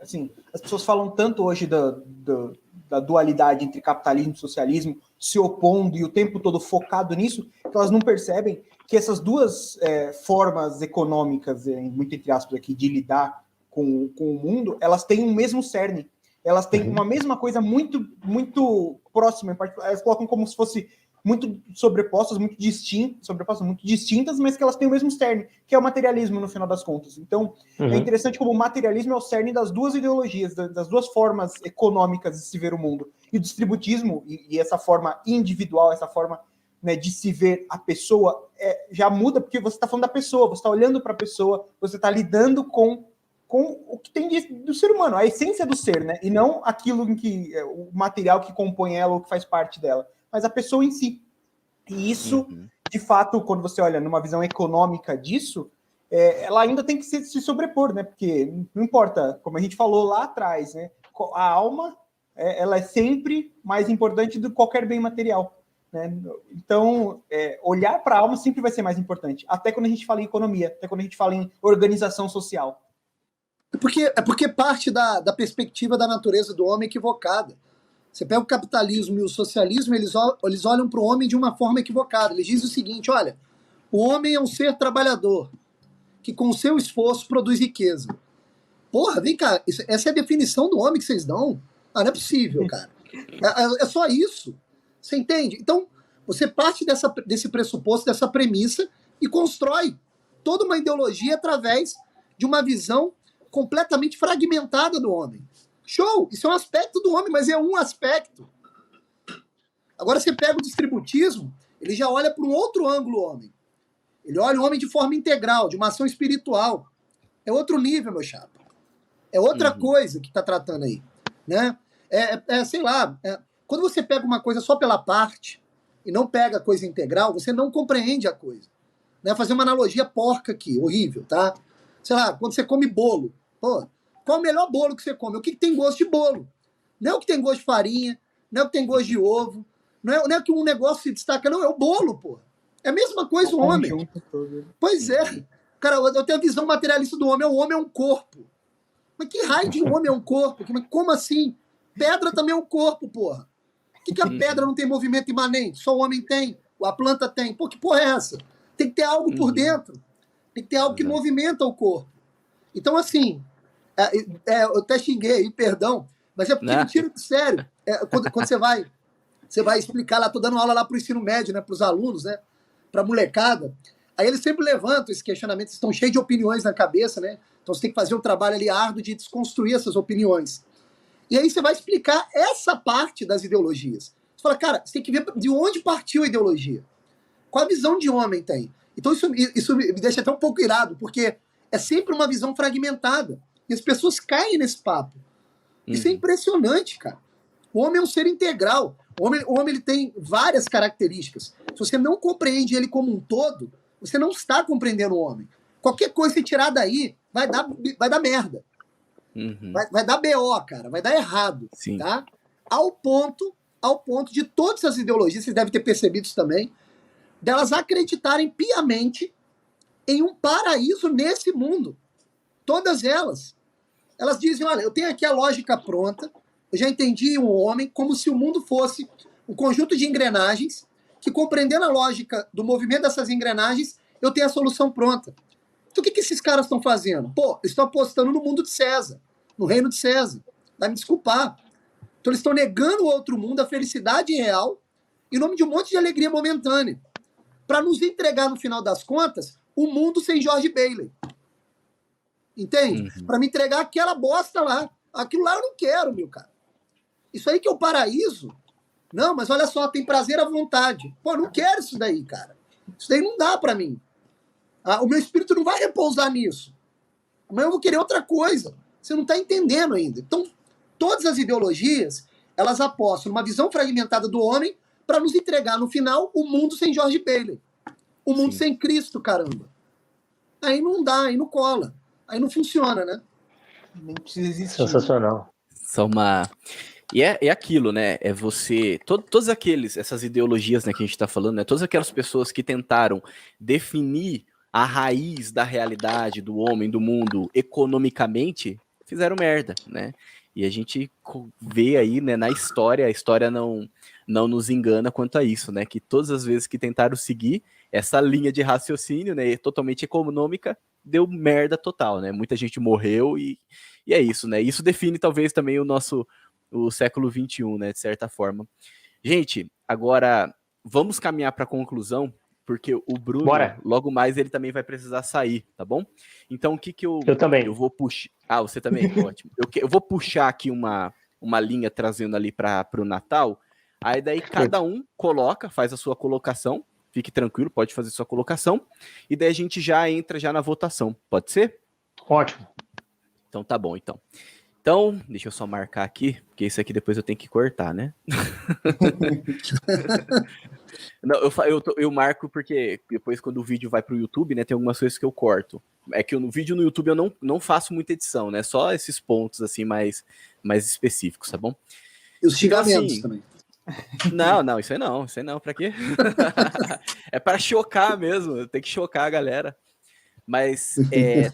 assim, as pessoas falam tanto hoje da dualidade entre capitalismo e socialismo, se opondo e o tempo todo focado nisso, que elas não percebem que essas duas formas econômicas, muito entre aspas aqui, de lidar com o mundo, elas têm um mesmo cerne. Elas têm uma mesma coisa muito, muito próxima. Elas colocam como se fosse muito sobrepostas, muito distintas, mas que elas têm o mesmo cerne, que é o materialismo, no final das contas. Então, é interessante como o materialismo é o cerne das duas ideologias, das duas formas econômicas de se ver o mundo. E o distributismo, e essa forma individual, essa forma, né, de se ver a pessoa, já muda, porque você está falando da pessoa, você está olhando para a pessoa, você está lidando com o que tem do ser humano, a essência do ser, né? E não aquilo em que o material que compõe ela ou que faz parte dela, mas a pessoa em si. E isso, de fato, quando você olha numa visão econômica disso, ela ainda tem que se sobrepor, né? Porque não importa, como a gente falou lá atrás, né? A alma, ela é sempre mais importante do que qualquer bem material, né? Então, olhar para a alma sempre vai ser mais importante, até quando a gente fala em economia, até quando a gente fala em organização social. É porque parte da perspectiva da natureza do homem equivocada. Você pega o capitalismo e o socialismo, eles olham para o homem de uma forma equivocada. Eles dizem o seguinte, olha, o homem é um ser trabalhador, que com o seu esforço produz riqueza. Porra, vem cá, essa é a definição do homem que vocês dão? Ah, não é possível, cara. É só isso. Você entende? Então, você parte desse pressuposto, dessa premissa, e constrói toda uma ideologia através de uma visão completamente fragmentada do homem. Show! Isso é um aspecto do homem, mas é um aspecto. Agora você pega o distributismo, ele já olha para um outro ângulo o homem. Ele olha o homem de forma integral, de uma ação espiritual. É outro nível, meu chapa. É outra coisa que está tratando aí. Né? Sei lá, quando você pega uma coisa só pela parte e não pega a coisa integral, você não compreende a coisa. Né? Fazer uma analogia porca aqui, horrível, tá? Sei lá, quando você come bolo, pô, qual é o melhor bolo que você come? O que tem gosto de bolo? Não é o que tem gosto de farinha, não é o que tem gosto de ovo, não é que um negócio se destaca, não, é o bolo, pô. É a mesma coisa o homem. Pois é. Cara, eu tenho a visão materialista do homem. O homem é um corpo. Mas que raio de homem é um corpo? Como assim? Pedra também é um corpo, porra. Por que a pedra não tem movimento imanente? Só o homem tem, a planta tem. Pô, que porra é essa? Tem que ter algo por dentro. Tem que ter algo que movimenta o corpo. Então, assim, eu até xinguei aí, perdão, mas é porque me tira de sério. Quando você vai explicar lá, tô dando aula lá pro ensino médio, né, pros alunos, né, pra molecada, aí eles sempre levantam esse questionamento, eles estão cheios de opiniões na cabeça, né, então você tem que fazer um trabalho ali árduo de desconstruir essas opiniões. E aí você vai explicar essa parte das ideologias. Você fala, cara, você tem que ver de onde partiu a ideologia. Qual a visão de homem tem? Então isso me deixa até um pouco irado, porque é sempre uma visão fragmentada. E as pessoas caem nesse papo. Isso é impressionante, cara. O homem é um ser integral. O homem ele tem várias características. Se você não compreende ele como um todo, você não está compreendendo o homem. Qualquer coisa que você tirar daí, vai dar merda. Vai dar BO, cara. Vai dar errado. Sim. Tá? Ao ponto de todas as ideologias, vocês devem ter percebido isso também, delas acreditarem piamente em um paraíso nesse mundo. Todas elas. Elas dizem, olha, eu tenho aqui a lógica pronta, eu já entendi o homem como se o mundo fosse um conjunto de engrenagens, que compreendendo a lógica do movimento dessas engrenagens, eu tenho a solução pronta. Então o que esses caras estão fazendo? Pô, eles estão apostando no mundo de César, no reino de César. Vai me desculpar. Então eles estão negando o outro mundo, a felicidade real, em nome de um monte de alegria momentânea, para nos entregar, no final das contas, o mundo sem George Bailey. Entende? Para me entregar aquela bosta lá. Aquilo lá eu não quero, meu cara. Isso aí que é o paraíso. Não, mas olha só, tem prazer à vontade. Pô, não quero isso daí, cara. Isso daí não dá para mim. O meu espírito não vai repousar nisso. Amanhã eu vou querer outra coisa. Você não está entendendo ainda. Então, todas as ideologias, elas apostam numa visão fragmentada do homem para nos entregar, no final, o mundo sem George Bailey. O mundo sem Cristo, caramba. Aí não dá, aí não cola. Aí não funciona, né? Nem precisa existir. Sensacional. E é aquilo, né? É você. Todas essas ideologias, né, que a gente tá falando, né? Todas aquelas pessoas que tentaram definir a raiz da realidade do homem, do mundo, economicamente, fizeram merda, né? E a gente vê aí, né, na história, a história não nos engana quanto a isso, né? Que todas as vezes que tentaram seguir essa linha de raciocínio, né, totalmente econômica, deu merda total, né? Muita gente morreu e é isso, né? Isso define talvez também o século XXI, né, de certa forma. Gente, agora vamos caminhar para a conclusão, porque o Bruno, logo mais, ele também vai precisar sair, tá bom? Então, o que eu também. Eu vou puxar... Ah, você também? Ótimo. Eu vou puxar aqui uma linha trazendo ali para o Natal, aí daí cada um faz a sua colocação, fique tranquilo, pode fazer sua colocação, e daí a gente já entra já na votação, pode ser? Ótimo. Então tá bom, então. Então, deixa eu só marcar aqui, porque isso aqui depois eu tenho que cortar, né? Não, eu marco porque depois quando o vídeo vai pro YouTube, né, tem algumas coisas que eu corto. É que no vídeo no YouTube eu não faço muita edição, né? Só esses pontos assim mais específicos, tá bom? E os xingamentos então, assim, também. Não, isso aí não, pra quê? É para chocar mesmo, tem que chocar a galera. Mas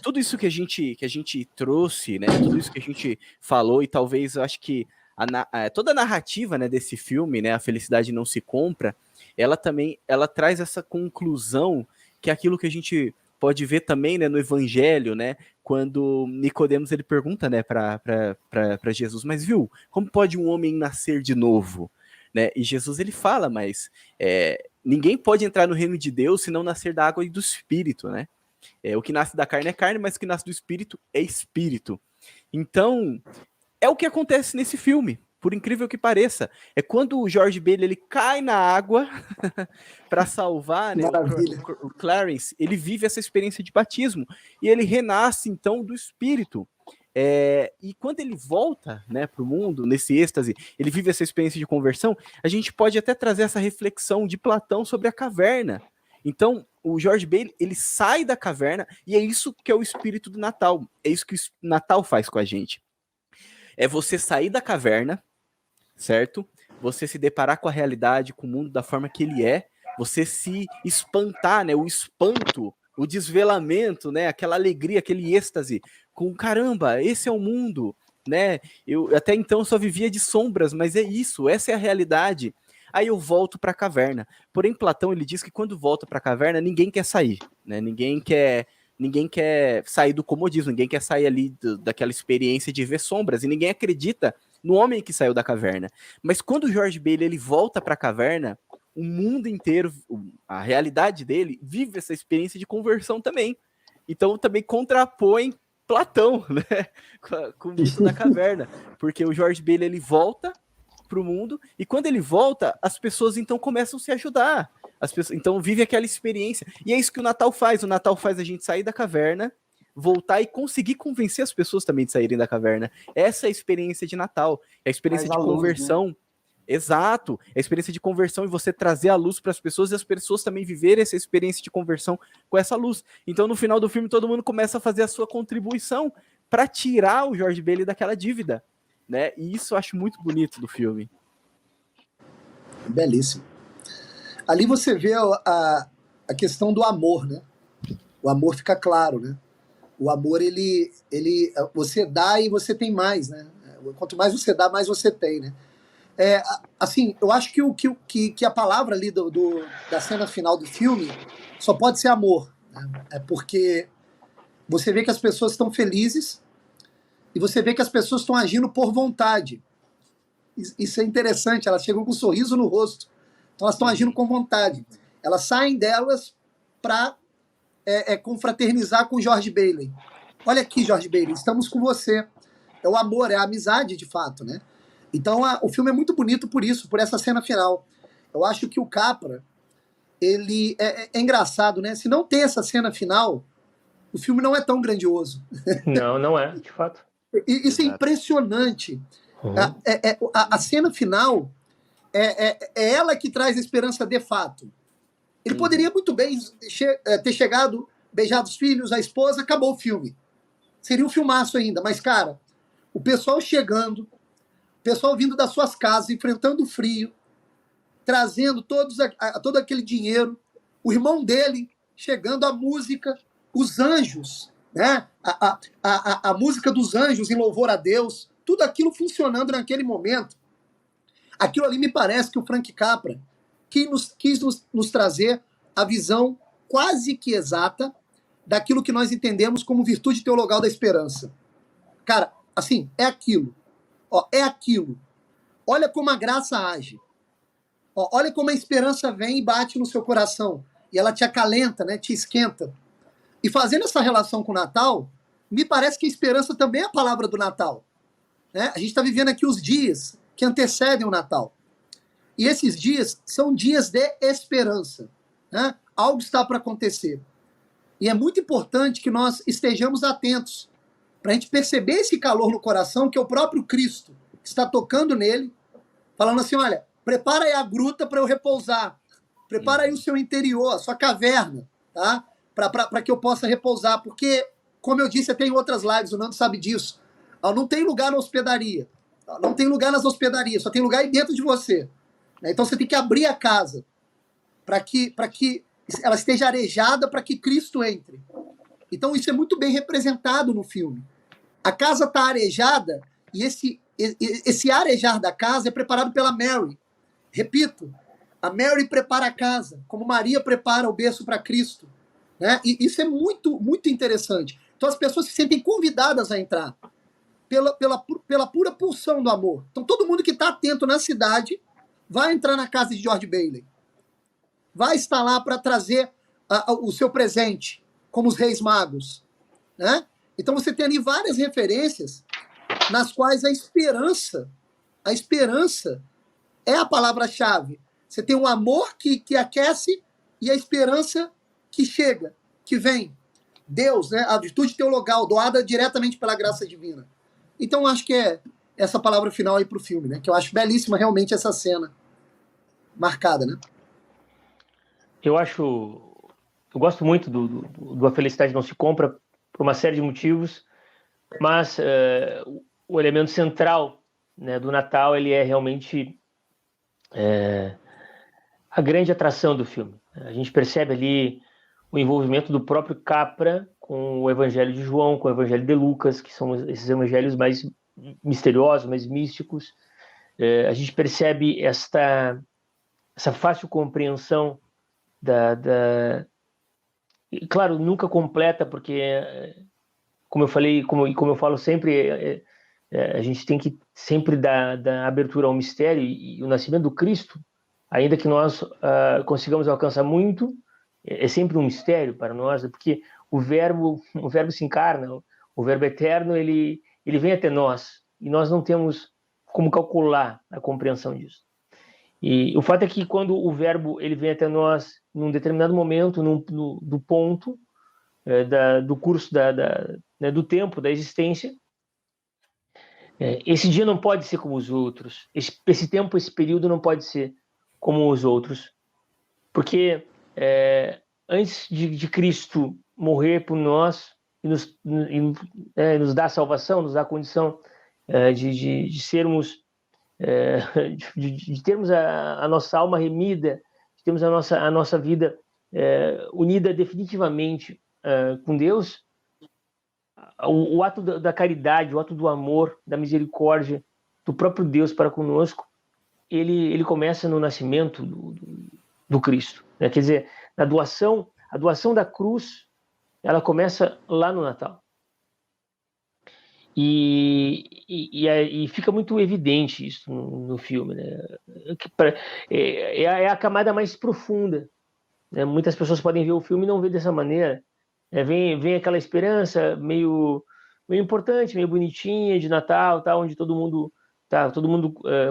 tudo isso que a gente trouxe, né? Tudo isso que a gente falou, e talvez eu acho que toda a narrativa, né, desse filme, né, A Felicidade Não Se Compra, ela traz essa conclusão, que é aquilo que a gente pode ver também, né, no Evangelho, né, quando Nicodemos ele pergunta, né, para Jesus, mas viu, como pode um homem nascer de novo? Né? E Jesus ele fala, mas ninguém pode entrar no reino de Deus se não nascer da água e do Espírito, né? O que nasce da carne é carne, mas o que nasce do espírito é espírito. Então, é o que acontece nesse filme, por incrível que pareça. É quando o George Bailey ele cai na água para salvar, né, o Clarence, ele vive essa experiência de batismo e ele renasce então do espírito. E quando ele volta, né, para o mundo, nesse êxtase, ele vive essa experiência de conversão, a gente pode até trazer essa reflexão de Platão sobre a caverna. Então, o George Bailey, ele sai da caverna, e é isso que é o espírito do Natal. É isso que o Natal faz com a gente. É você sair da caverna, certo? Você se deparar com a realidade, com o mundo da forma que ele é, você se espantar, né? O espanto, o desvelamento, né? Aquela alegria, aquele êxtase, com caramba, esse é o mundo, né? Eu até então só vivia de sombras, mas é isso, essa é a realidade. Aí eu volto para a caverna. Porém, Platão ele diz que quando volta para a caverna, ninguém quer sair, né? Ninguém quer sair do comodismo, ninguém quer sair ali daquela experiência de ver sombras, e ninguém acredita no homem que saiu da caverna. Mas quando o George Bailey ele volta para a caverna, o mundo inteiro, a realidade dele, vive essa experiência de conversão também. Então também contrapõe Platão, né? Com o mito da caverna. Porque o George Bailey ele volta para o mundo, e quando ele volta, as pessoas então começam a se ajudar. As pessoas, então vive aquela experiência. E é isso que o Natal faz. O Natal faz a gente sair da caverna, voltar e conseguir convencer as pessoas também de saírem da caverna. Essa é a experiência de Natal. É a experiência de conversão. Luz, né? Exato. É a experiência de conversão e você trazer a luz para as pessoas e as pessoas também viverem essa experiência de conversão com essa luz. Então, no final do filme, todo mundo começa a fazer a sua contribuição para tirar o George Bailey daquela dívida. Né? E isso eu acho muito bonito do filme. Belíssimo. Ali você vê a questão do amor, né? O amor fica claro, né? O amor, ele você dá e você tem mais, né? Quanto mais você dá, mais você tem, né? Assim, eu acho que a palavra ali da cena final do filme só pode ser amor, né? É porque você vê que as pessoas estão felizes e você vê que as pessoas estão agindo por vontade. Isso é interessante, elas chegam com um sorriso no rosto. Então elas estão agindo com vontade. Elas saem delas para confraternizar com o George Bailey. Olha aqui, George Bailey, estamos com você. É o amor, é a amizade, de fato, né? Então o filme é muito bonito por isso, por essa cena final. Eu acho que o Capra, ele é engraçado, né? Se não tem essa cena final, o filme não é tão grandioso. Não, não é, de fato. Isso é Exato. impressionante. Uhum. A cena final é ela que traz a esperança de fato. Ele poderia muito bem ter chegado, beijado os filhos, a esposa, acabou o filme. Seria um filmaço ainda, mas, cara, o pessoal chegando, o pessoal vindo das suas casas, enfrentando o frio, trazendo todo aquele dinheiro, o irmão dele chegando, a música, os anjos, né? A música dos anjos em louvor a Deus, tudo aquilo funcionando naquele momento. Aquilo ali me parece que o Frank Capra quis nos trazer a visão quase que exata daquilo que nós entendemos como virtude teologal da esperança. Cara, assim, é aquilo. Ó, é aquilo. Olha como a graça age. Ó, olha como a esperança vem e bate no seu coração. E ela te acalenta, né? Te esquenta. E fazendo essa relação com o Natal, me parece que a esperança também é a palavra do Natal. Né? A gente está vivendo aqui os dias que antecedem o Natal. E esses dias são dias de esperança. Né? Algo está para acontecer. E é muito importante que nós estejamos atentos para a gente perceber esse calor no coração, que é o próprio Cristo que está tocando nele, falando assim, olha, prepara aí a gruta para eu repousar. Prepara aí o seu interior, a sua caverna, tá? Para que eu possa repousar. Porque, como eu disse até em outras lives, o Nando sabe disso, não tem lugar na hospedaria. Não tem lugar nas hospedarias, só tem lugar aí dentro de você. Então você tem que abrir a casa para que ela esteja arejada para que Cristo entre. Então isso é muito bem representado no filme. A casa está arejada e esse arejar da casa é preparado pela Mary. Repito, a Mary prepara a casa, como Maria prepara o berço para Cristo. Né? E isso é muito, muito interessante. Então as pessoas se sentem convidadas a entrar pela pura pulsão do amor. Então todo mundo que está atento na cidade vai entrar na casa de George Bailey. Vai estar lá para trazer o seu presente, como os Reis Magos. Né? Então você tem ali várias referências nas quais a esperança é a palavra-chave. Você tem um amor que aquece e a esperança que chega, que vem. Deus, né? A virtude teologal, doada diretamente pela graça divina. Então acho que é essa palavra final aí para o filme, né? Que eu acho belíssima realmente essa cena marcada, né? Eu gosto muito do A Felicidade Não Se Compra por uma série de motivos, mas o elemento central, né, do Natal, ele é realmente a grande atração do filme. A gente percebe ali o envolvimento do próprio Capra com o Evangelho de João, com o Evangelho de Lucas, que são esses evangelhos mais misteriosos, mais místicos. A gente percebe essa fácil compreensão claro, nunca completa, porque, como eu falei, como eu falo sempre, a gente tem que sempre dar abertura ao mistério, e o nascimento do Cristo, ainda que nós consigamos alcançar muito, é sempre um mistério para nós, porque o verbo se encarna, o verbo eterno, ele vem até nós, e nós não temos como calcular a compreensão disso. E o fato é que quando o verbo ele vem até nós num determinado momento, do ponto do curso né, do tempo, da existência, esse dia não pode ser como os outros, esse tempo, esse período não pode ser como os outros, porque antes de Cristo morrer por nós e nos dar salvação, nos dar a condição de sermos, de termos a nossa alma remida, de termos a nossa vida unida definitivamente com Deus, o ato da caridade, o ato do amor, da misericórdia do próprio Deus para conosco, ele começa no nascimento do Cristo, né? Quer dizer, a doação da cruz, ela começa lá no Natal. E fica muito evidente isso no filme, né? É a camada mais profunda, né? Muitas pessoas podem ver o filme e não ver dessa maneira. Vem aquela esperança meio importante, meio bonitinha de Natal, tá, onde todo mundo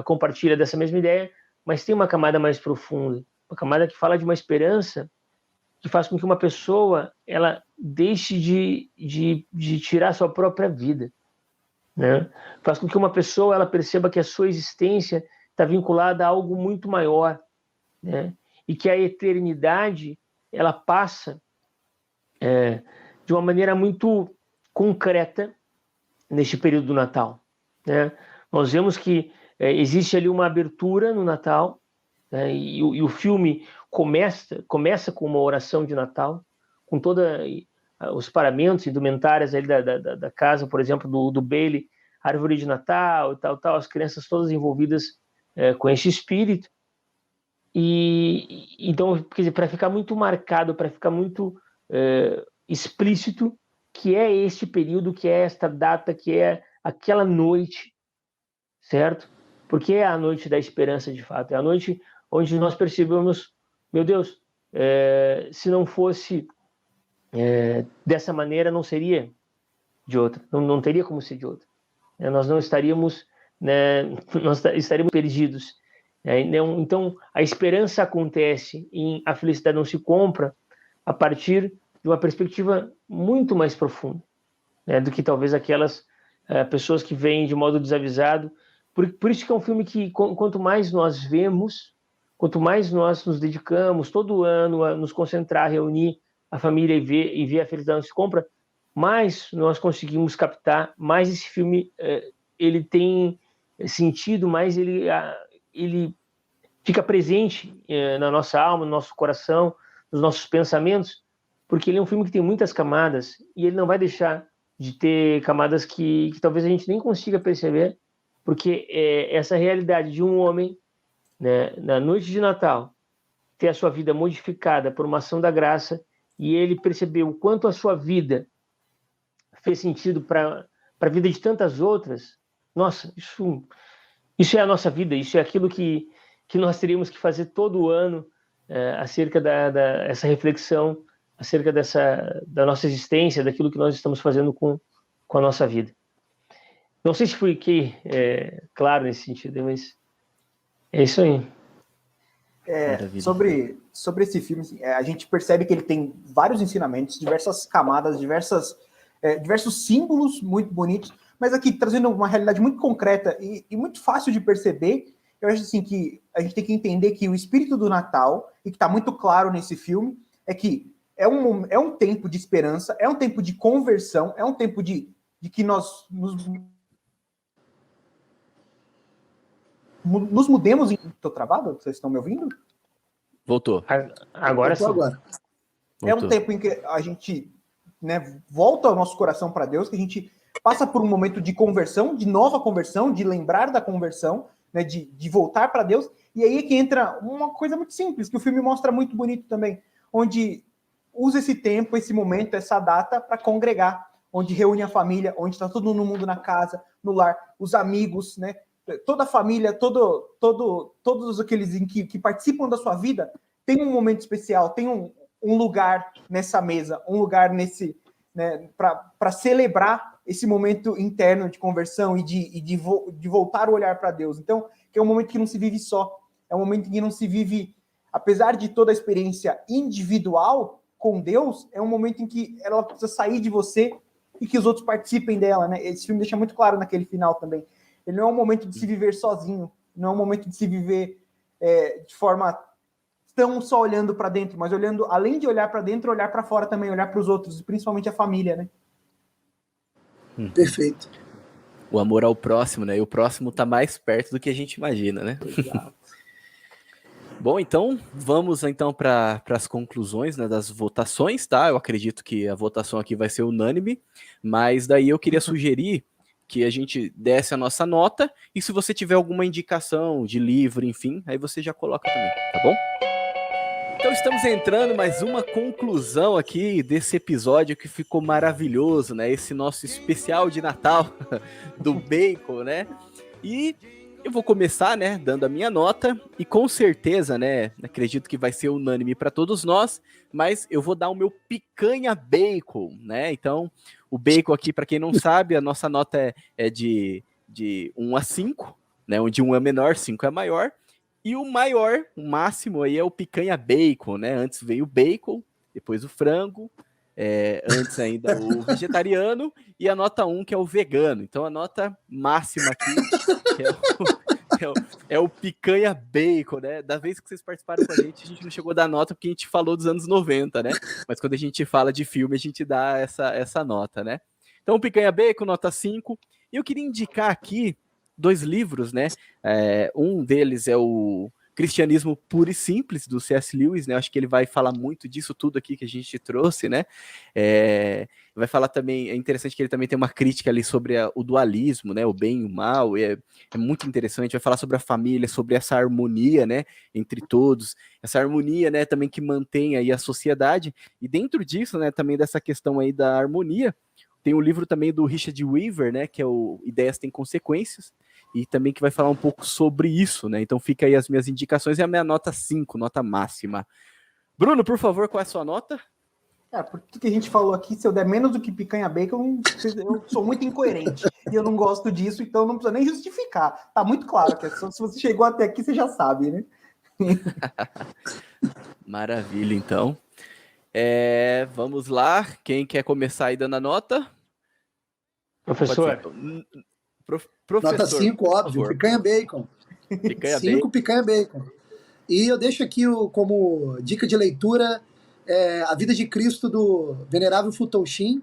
compartilha dessa mesma ideia, mas tem uma camada mais profunda, uma camada que fala de uma esperança que faz com que uma pessoa ela deixe de tirar sua própria vida, né? Faz com que uma pessoa ela perceba que a sua existência está vinculada a algo muito maior, né? E que a eternidade ela passa de uma maneira muito concreta neste período do Natal, né? Nós vemos que existe ali uma abertura no Natal, né? E o filme começa com uma oração de Natal, com todos os paramentos, indumentárias ali da casa, por exemplo, do Bailey, árvore de Natal e tal, as crianças todas envolvidas com esse espírito. E então, quer dizer, para ficar muito marcado, para ficar muito explícito que é este período, que é esta data, que é aquela noite, certo? Porque é a noite da esperança, de fato. É a noite onde nós percebemos, meu Deus, se não fosse dessa maneira, não seria de outra. Não teria como ser de outra. Nós não estaríamos, né, nós estaríamos perdidos. Então, a esperança acontece em A Felicidade Não Se Compra a partir de uma perspectiva muito mais profunda, né, do que talvez aquelas pessoas que veem de modo desavisado. Por isso que é um filme que, quanto mais nós vemos, quanto mais nós nos dedicamos todo ano a nos concentrar, reunir a família e ver A Felicidade Não Se Compra, mais nós conseguimos captar, mais esse filme ele tem sentido, mais ele fica presente na nossa alma, no nosso coração, nos nossos pensamentos, porque ele é um filme que tem muitas camadas e ele não vai deixar de ter camadas que talvez a gente nem consiga perceber, porque essa realidade de um homem, né, na noite de Natal, ter a sua vida modificada por uma ação da graça e ele percebeu o quanto a sua vida fez sentido para a vida de tantas outras. Nossa, isso é a nossa vida, isso é aquilo que nós teríamos que fazer todo ano acerca dessa reflexão, acerca da nossa existência, daquilo que nós estamos fazendo com a nossa vida. Não sei se fiquei claro nesse sentido, mas é isso aí. Sobre esse filme, assim, a gente percebe que ele tem vários ensinamentos, diversas camadas, diversos símbolos muito bonitos, mas aqui trazendo uma realidade muito concreta e muito fácil de perceber. Eu acho assim que a gente tem que entender que o espírito do Natal, e que está muito claro nesse filme, é que é um tempo de esperança, é um tempo de conversão, é um tempo de que nós nos mudemos. Estou travado? Vocês estão me ouvindo? Voltou. Agora sim. Agora. É um tempo em que a gente, né, volta o nosso coração para Deus, que a gente passa por um momento de conversão, de nova conversão, de lembrar da conversão, né, de voltar para Deus. E aí é que entra uma coisa muito simples, que o filme mostra muito bonito também, onde usa esse tempo, esse momento, essa data para congregar, onde reúne a família, onde está todo mundo na casa, no lar, os amigos, né? Toda a família, todos aqueles que participam da sua vida, tem um momento especial, tem um lugar nessa mesa, um lugar nesse, né, para celebrar esse momento interno de conversão e de voltar o olhar para Deus. Então, que é um momento que não se vive só, é um momento que não se vive, apesar de toda a experiência individual com Deus, é um momento em que ela precisa sair de você e que os outros participem dela, né? Esse filme deixa muito claro naquele final também. Ele não é um momento de se viver sozinho, não é um momento de se viver de forma tão só olhando para dentro, mas olhando, além de olhar para dentro, olhar para fora também, olhar para os outros, principalmente a família, né? Perfeito. O amor ao próximo, né? E o próximo tá mais perto do que a gente imagina, né? Exato. Bom, então, vamos então para as conclusões, né, das votações, tá? Eu acredito que a votação aqui vai ser unânime, mas daí eu queria sugerir que a gente desse a nossa nota, e se você tiver alguma indicação de livro, enfim, aí você já coloca também, tá bom? Então estamos entrando mais uma conclusão aqui desse episódio que ficou maravilhoso, né? Esse nosso especial de Natal do Bacon, né? E eu vou começar, né, dando a minha nota, e com certeza, né, acredito que vai ser unânime para todos nós, mas eu vou dar o meu picanha bacon, né? Então, o bacon aqui, para quem não sabe, a nossa nota é de 1 a 5, né? Onde 1 é menor, 5 é maior. E o maior, o máximo aí é o picanha bacon, né? Antes veio o bacon, depois o frango, antes ainda o vegetariano e a nota 1, que é o vegano. Então a nota máxima aqui é o picanha bacon, né? Da vez que vocês participaram com a gente não chegou a dar nota porque a gente falou dos anos 90, né? Mas quando a gente fala de filme, a gente dá essa nota, né? Então, picanha bacon, nota 5. E eu queria indicar aqui 2 livros, né? Um deles é o Cristianismo Puro e Simples, do C.S. Lewis, né? Acho que ele vai falar muito disso tudo aqui que a gente trouxe, né? Vai falar também, é interessante que ele também tem uma crítica ali sobre o dualismo, né? O bem e o mal, é muito interessante. Vai falar sobre a família, sobre essa harmonia, né? Entre todos, essa harmonia, né? Também que mantém aí a sociedade. E dentro disso, né? Também dessa questão aí da harmonia, tem o livro também do Richard Weaver, né? Que é o Ideias Têm Consequências, e também que vai falar um pouco sobre isso, né? Então fica aí as minhas indicações e a minha nota 5, nota máxima. Bruno, por favor, qual é a sua nota? Cara, por tudo que a gente falou aqui, se eu der menos do que picanha bacon, eu sou muito incoerente. E eu não gosto disso, então não precisa nem justificar. Tá muito claro que se você chegou até aqui, você já sabe, né? Maravilha, então. Vamos lá. Quem quer começar aí dando a nota? Professor. Professor, nota 5, óbvio, picanha bacon. 5 picanha bacon. E eu deixo aqui como dica de leitura A Vida de Cristo, do Venerável Fulton Sheen.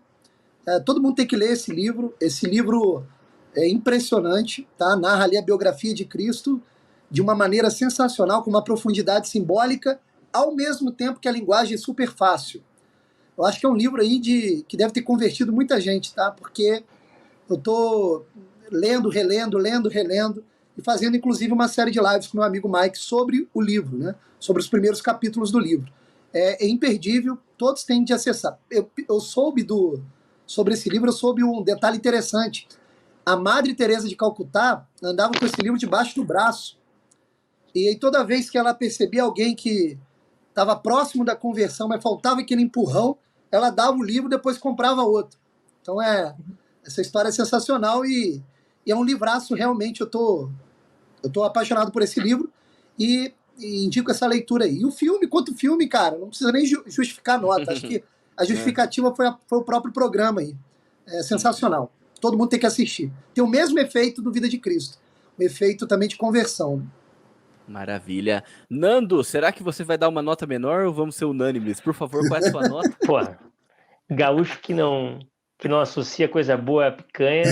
Todo mundo tem que ler esse livro. Esse livro é impressionante, tá? Narra ali a biografia de Cristo de uma maneira sensacional, com uma profundidade simbólica, ao mesmo tempo que a linguagem é super fácil. Eu acho que é um livro aí que deve ter convertido muita gente, tá? Porque eu tô lendo, relendo, e fazendo inclusive uma série de lives com meu amigo Mike sobre o livro, né? Sobre os primeiros capítulos do livro. É imperdível, todos têm de acessar. Eu soube sobre esse livro, eu soube um detalhe interessante. A Madre Teresa de Calcutá andava com esse livro debaixo do braço. E aí toda vez que ela percebia alguém que estava próximo da conversão, mas faltava aquele empurrão, ela dava o livro e depois comprava outro. Então essa história é sensacional e é um livraço realmente. Eu tô apaixonado por esse livro e indico essa leitura aí. E o filme, quanto filme, cara, não precisa nem justificar a nota. Acho que a justificativa foi o próprio programa aí. É sensacional. Todo mundo tem que assistir. Tem o mesmo efeito do Vida de Cristo. O efeito também de conversão. Maravilha. Nando, será que você vai dar uma nota menor ou vamos ser unânimes? Por favor, qual é a sua nota? Pô, gaúcho que não associa coisa boa a picanha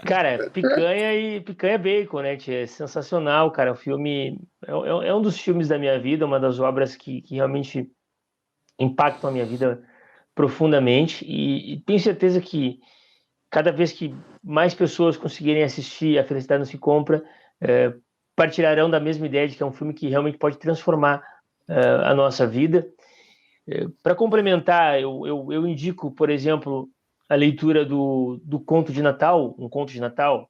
Cara, picanha bacon, né, tia? É sensacional, cara. O filme é um dos filmes da minha vida, uma das obras que realmente impactam a minha vida profundamente. E tenho certeza que cada vez que mais pessoas conseguirem assistir A Felicidade Não Se Compra, partilharão da mesma ideia de que é um filme que realmente pode transformar a nossa vida. Para complementar, eu indico, por exemplo, a leitura do Conto de Natal, um Conto de Natal,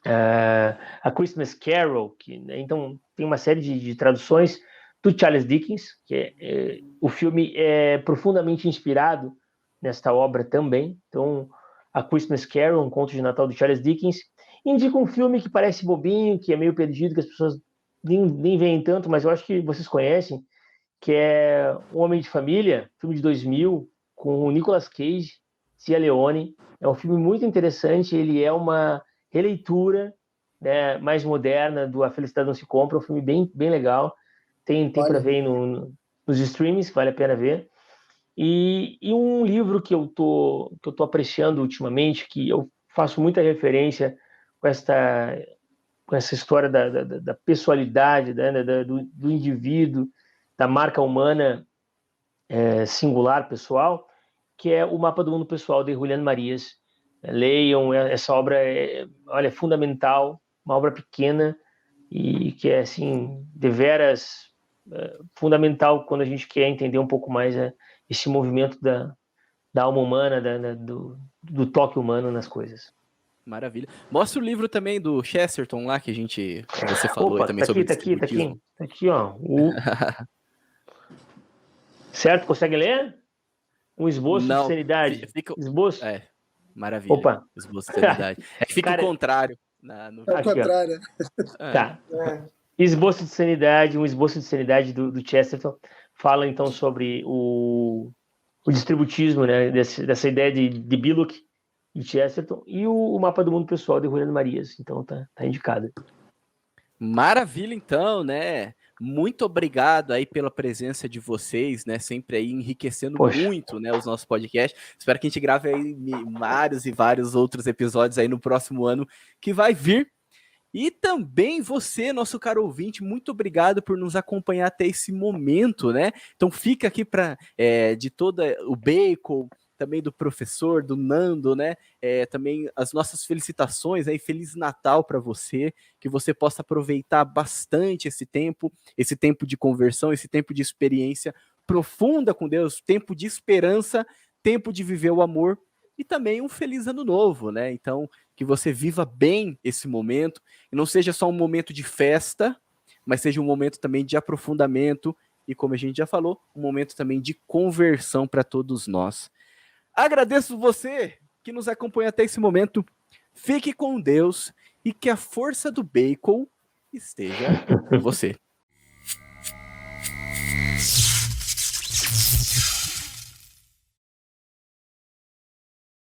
a Christmas Carol, que, né, então tem uma série de traduções do Charles Dickens, que o filme é profundamente inspirado nesta obra também. Então, a Christmas Carol, um Conto de Natal do Charles Dickens, indica um filme que parece bobinho, que é meio perdido, que as pessoas nem veem tanto, mas eu acho que vocês conhecem, que é Um Homem de Família, filme de 2000, com o Nicolas Cage, Cia Leone. É um filme muito interessante, ele é uma releitura, né, mais moderna do A Felicidade Não Se Compra, um filme bem legal. Tem para ver nos streamings, vale a pena ver. E um livro que eu tô apreciando ultimamente, que eu faço muita referência com essa história da pessoalidade, né, do indivíduo, da marca humana singular, pessoal, que é O Mapa do Mundo Pessoal, de Julián Marías. Leiam, essa obra é fundamental, uma obra pequena e que é, assim, deveras fundamental quando a gente quer entender um pouco mais esse movimento da alma humana, do toque humano nas coisas. Maravilha. Mostra o livro também do Chesterton lá, que você falou. Opa, também sobre tá aqui, ó. Certo? Consegue ler? Um esboço de sanidade. Esboço? Maravilha. Opa. Esboço de sanidade. Fica o contrário. No... É o contrário. Tá. Esboço de sanidade, um esboço de sanidade do Chesterton fala então sobre o distributismo, né, dessa ideia de Billock, de Chesterton, e o mapa do mundo pessoal de Juliano Marias. Então tá indicado. Maravilha, então, né? Muito obrigado aí pela presença de vocês, né? Sempre aí enriquecendo muito, né, os nossos podcasts. Espero que a gente grave aí vários e vários outros episódios aí no próximo ano que vai vir. E também você, nosso caro ouvinte, muito obrigado por nos acompanhar até esse momento, né? Então fica aqui para de todo o Bacon, também do professor, do Nando, né? Também as nossas felicitações aí, Feliz Natal para você, que você possa aproveitar bastante esse tempo de conversão, esse tempo de experiência profunda com Deus, tempo de esperança, tempo de viver o amor e também um feliz ano novo, né? Então, que você viva bem esse momento e não seja só um momento de festa, mas seja um momento também de aprofundamento e, como a gente já falou, um momento também de conversão para todos nós. Agradeço você que nos acompanha até esse momento. Fique com Deus e que a força do Bacon esteja com você.